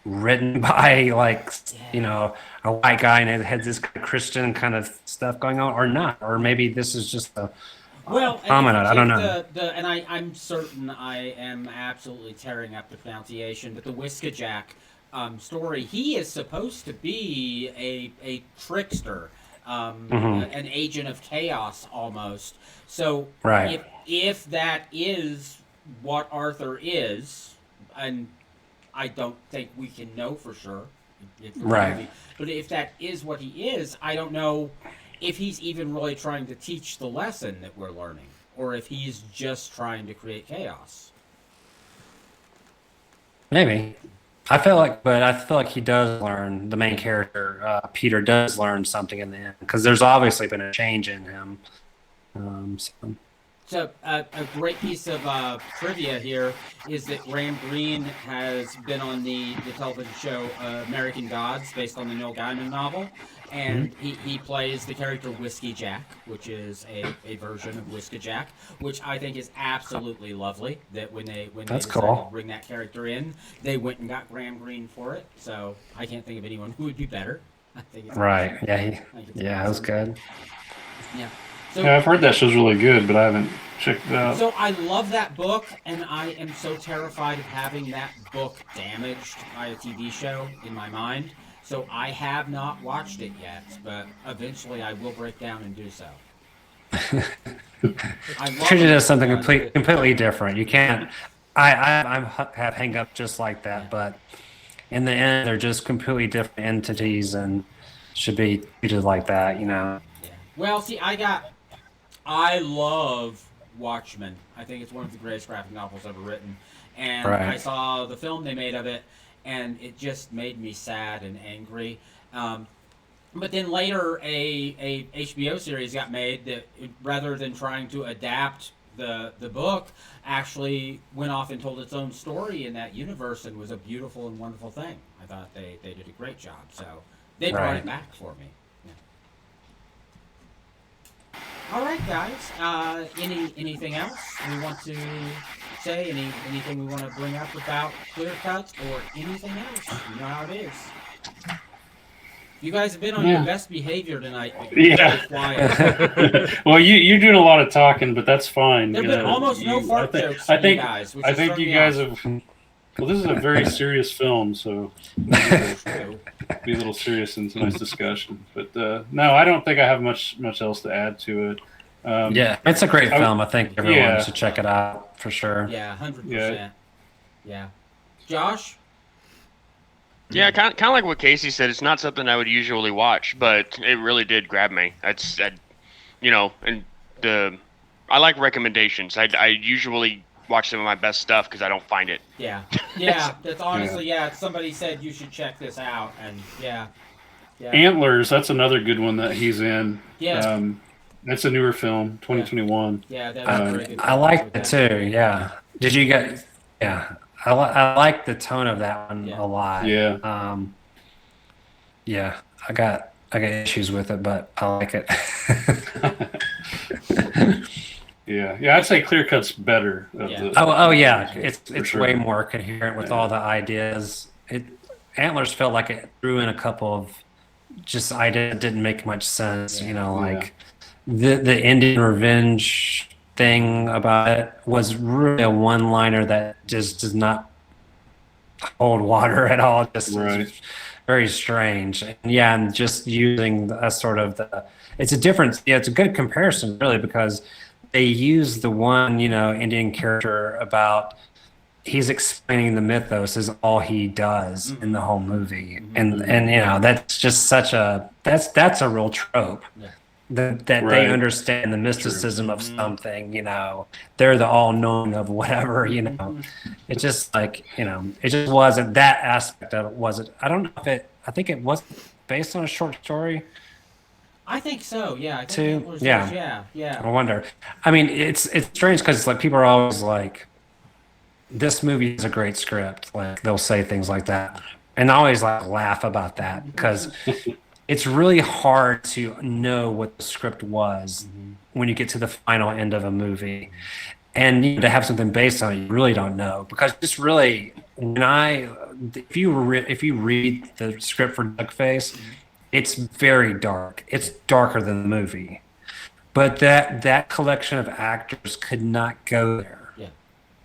written by a white guy and it had this Christian kind of stuff going on, or not, or maybe this is just a prominent. I don't know. And I'm certain I am absolutely tearing up the pronunciation, but the Whiskajack story, he is supposed to be a trickster, an agent of chaos almost. So if that is what Arthur is, and I don't think we can know for sure. Right. But if that is what he is, I don't know if he's even really trying to teach the lesson that we're learning, or if he's just trying to create chaos. Maybe. I feel like he does learn, the main character, Peter does learn something in the end, because there's obviously been a change in him. So a great piece of trivia here is that Graham Greene has been on the television show American Gods, based on the Neil Gaiman novel, and he plays the character Whiskey Jack, which is a version of Whiskajack, which I think is absolutely lovely. That when they decided to bring that character in, they went and got Graham Greene for it. So I can't think of anyone who would be better. I think it's right. Awesome. That was good. Yeah. So, I've heard that show's really good, but I haven't checked it out. So I love that book, and I am so terrified of having that book damaged by a TV show in my mind. So I have not watched it yet, but eventually I will break down and do so. Treat it as something completely different. You can't. I have hang up just like that, but in the end, they're just completely different entities and should be treated like that. Yeah. Well, see, I love Watchmen. I think it's one of the greatest graphic novels ever written. And I saw the film they made of it, and it just made me sad and angry. But then later, a HBO series got made that, rather than trying to adapt the book, actually went off and told its own story in that universe, and was a beautiful and wonderful thing. I thought they did a great job. So they brought it back for me. All right, guys. Anything else we want to say? Anything we want to bring up about Clearcut or anything else? You know how it is. You guys have been on your best behavior tonight. Yeah. Quiet. Well, you're doing a lot of talking, but that's fine. There've been almost no fart jokes I from think you guys. I think you guys have. Well, this is a very serious film, so be a little serious in tonight's discussion. But no, I don't think I have much else to add to it. Yeah, it's a great film. I think everyone yeah. should check it out for sure. Yeah, 100%. Yeah. Josh? Yeah, kind of like what Casey said. It's not something I would usually watch, but it really did grab me. I like recommendations. I usually watch some of my best stuff because I don't find it. Yeah. That's honestly, somebody said you should check this out, and yeah. Antlers, that's another good one that he's in. Yeah. That's a newer film, 2021. Yeah, that's a very good. I like it too. Yeah. Did you guys? Yeah. I like the tone of that one a lot. Yeah. Yeah. I got issues with it, but I like it. Yeah. I'd say Clearcut's better. Yeah. It's sure. way more coherent with all the ideas. Antlers felt like it threw in a couple of just ideas that didn't make much sense. Like the Indian revenge thing about it was really a one-liner that just does not hold water at all. Just very strange. And just using a sort of it's a difference. Yeah, it's a good comparison really, because they use the one, Indian character about he's explaining the mythos is all he does in the whole movie. And that's just that's a real trope. That they understand the mysticism of something, they're the all-knowing of whatever, It's just like, it just wasn't that aspect of it. Was it? I don't know if I think it was based on a short story. I think so. Yeah. I think too. Yeah. I wonder. I mean, it's strange because like people are always like, this movie is a great script. Like they'll say things like that, and I always like laugh about that because it's really hard to know what the script was when you get to the final end of a movie, and to have something based on it, you really don't know because it's really if you read the script for Jug Face, it's very dark. It's darker than the movie, but that collection of actors could not go there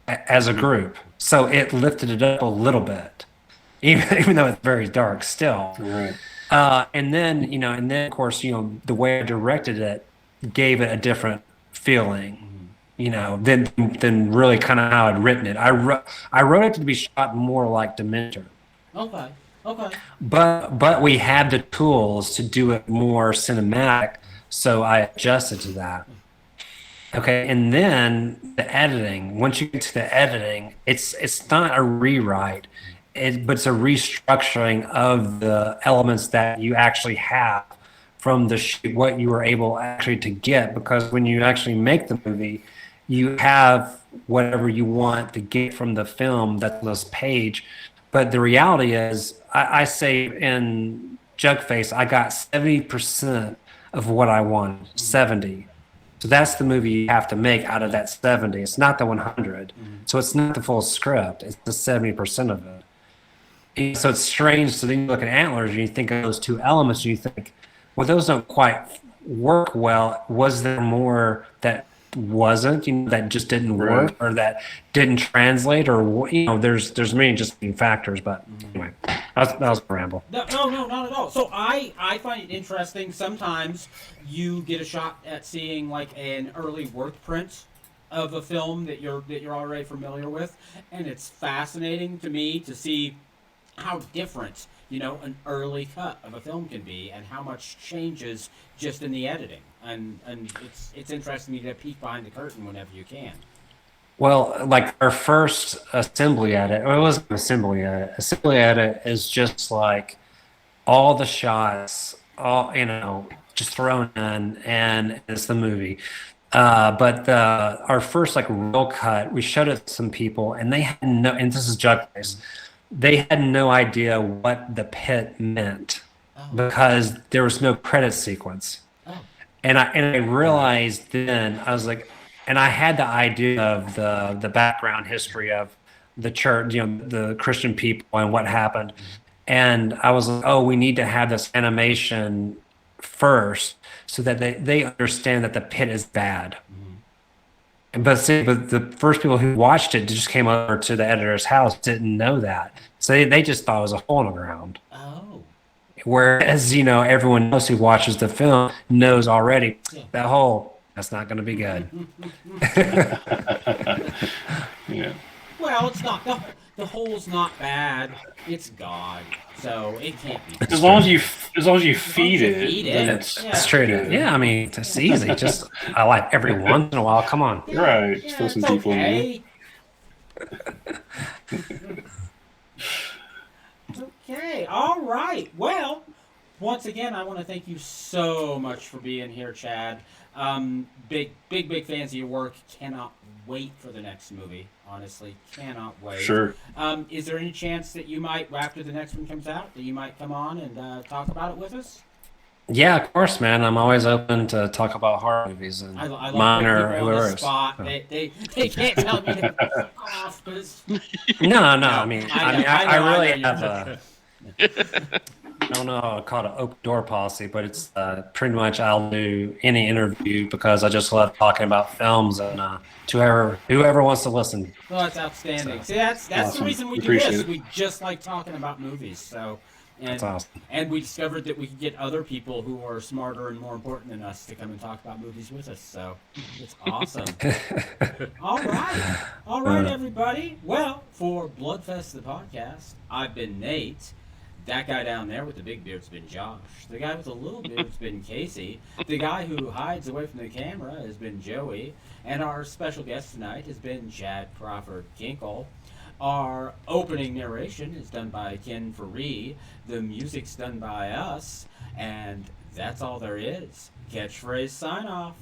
as a group, so it lifted it up a little bit, even though it's very dark still. Right. And then of course, the way I directed it gave it a different feeling, than really kind of how I'd written it. I wrote it to be shot more like Dementor. Okay. But we had the tools to do it more cinematic, so I adjusted to that. Okay, and then the editing. Once you get to the editing, it's not a rewrite. But it's a restructuring of the elements that you actually have from the shoot, what you were able actually to get. Because when you actually make the movie, you have whatever you want to get from the film that's on this page. But the reality is, I say in Jug Face, I got 70% of what I wanted, 70. So that's the movie you have to make out of that 70. It's not the 100. So it's not the full script. It's the 70% of it. So it's strange. So then you look at Antlers and you think of those two elements and you think, well, those don't quite work well. Was there more that wasn't, that just didn't work or that didn't translate or, there's many just factors. But anyway, that was a ramble. No, not at all. So I find it interesting. Sometimes you get a shot at seeing like an early work print of a film that you're already familiar with, and it's fascinating to me to see how different an early cut of a film can be and how much changes just in the editing, and it's interesting to get a peek behind the curtain whenever you can. Well, like our first assembly edit, it wasn't an assembly edit. Assembly edit is just like all the shots, just thrown in, and it's the movie. But our first like real cut, we showed it to some people, and they had and this is Jug Face, they had no idea what the pit meant because there was no credit sequence. And I realized then, I was like, and I had the idea of the background history of the church, the Christian people and what happened. And I was like, oh, we need to have this animation first so that they understand that the pit is bad. But the first people who watched it just came over to the editor's house, didn't know that. So they just thought it was a hole in the ground. Oh. Whereas, everyone else who watches the film knows already that hole That's not going to be good. Yeah. Well, it's not the hole's not bad. It's God, so it can't be. As long as you feed it, then it's Yeah. It's true. Yeah, I mean, it's easy. Just I like every once in a while. Come on. right. Yeah, Throw some it's people in there. okay. Okay, all right. Well, once again, I want to thank you so much for being here, Chad. Big fans of your work. Cannot wait for the next movie. Honestly, cannot wait. Sure. Is there any chance that you might, after the next one comes out, that you might come on and talk about it with us? Yeah, of course, man. I'm always open to talk about horror movies and I love mine or putting people on the whoever's. spot. They can't tell me to fuck off, but it's... No. I mean, I really know, have a. I don't know how to call it an open door policy, but it's pretty much I'll do any interview because I just love talking about films and to whoever wants to listen. Well, that's outstanding. See, that's Awesome. the reason we do Appreciate this. it. We just like talking about movies. So, and That's awesome. and we discovered that we could get other people who are smarter and more important than us to come and talk about movies with us. So, it's awesome. All right, everybody. Well, for Bloodfest the podcast, I've been Nate. That guy down there with the big beard's been Josh. The guy with the little beard's been Casey. The guy who hides away from the camera has been Joey. And our special guest tonight has been Chad Crawford Kinkle. Our opening narration is done by Ken Faree. The music's done by us. And that's all there is. Catchphrase sign off.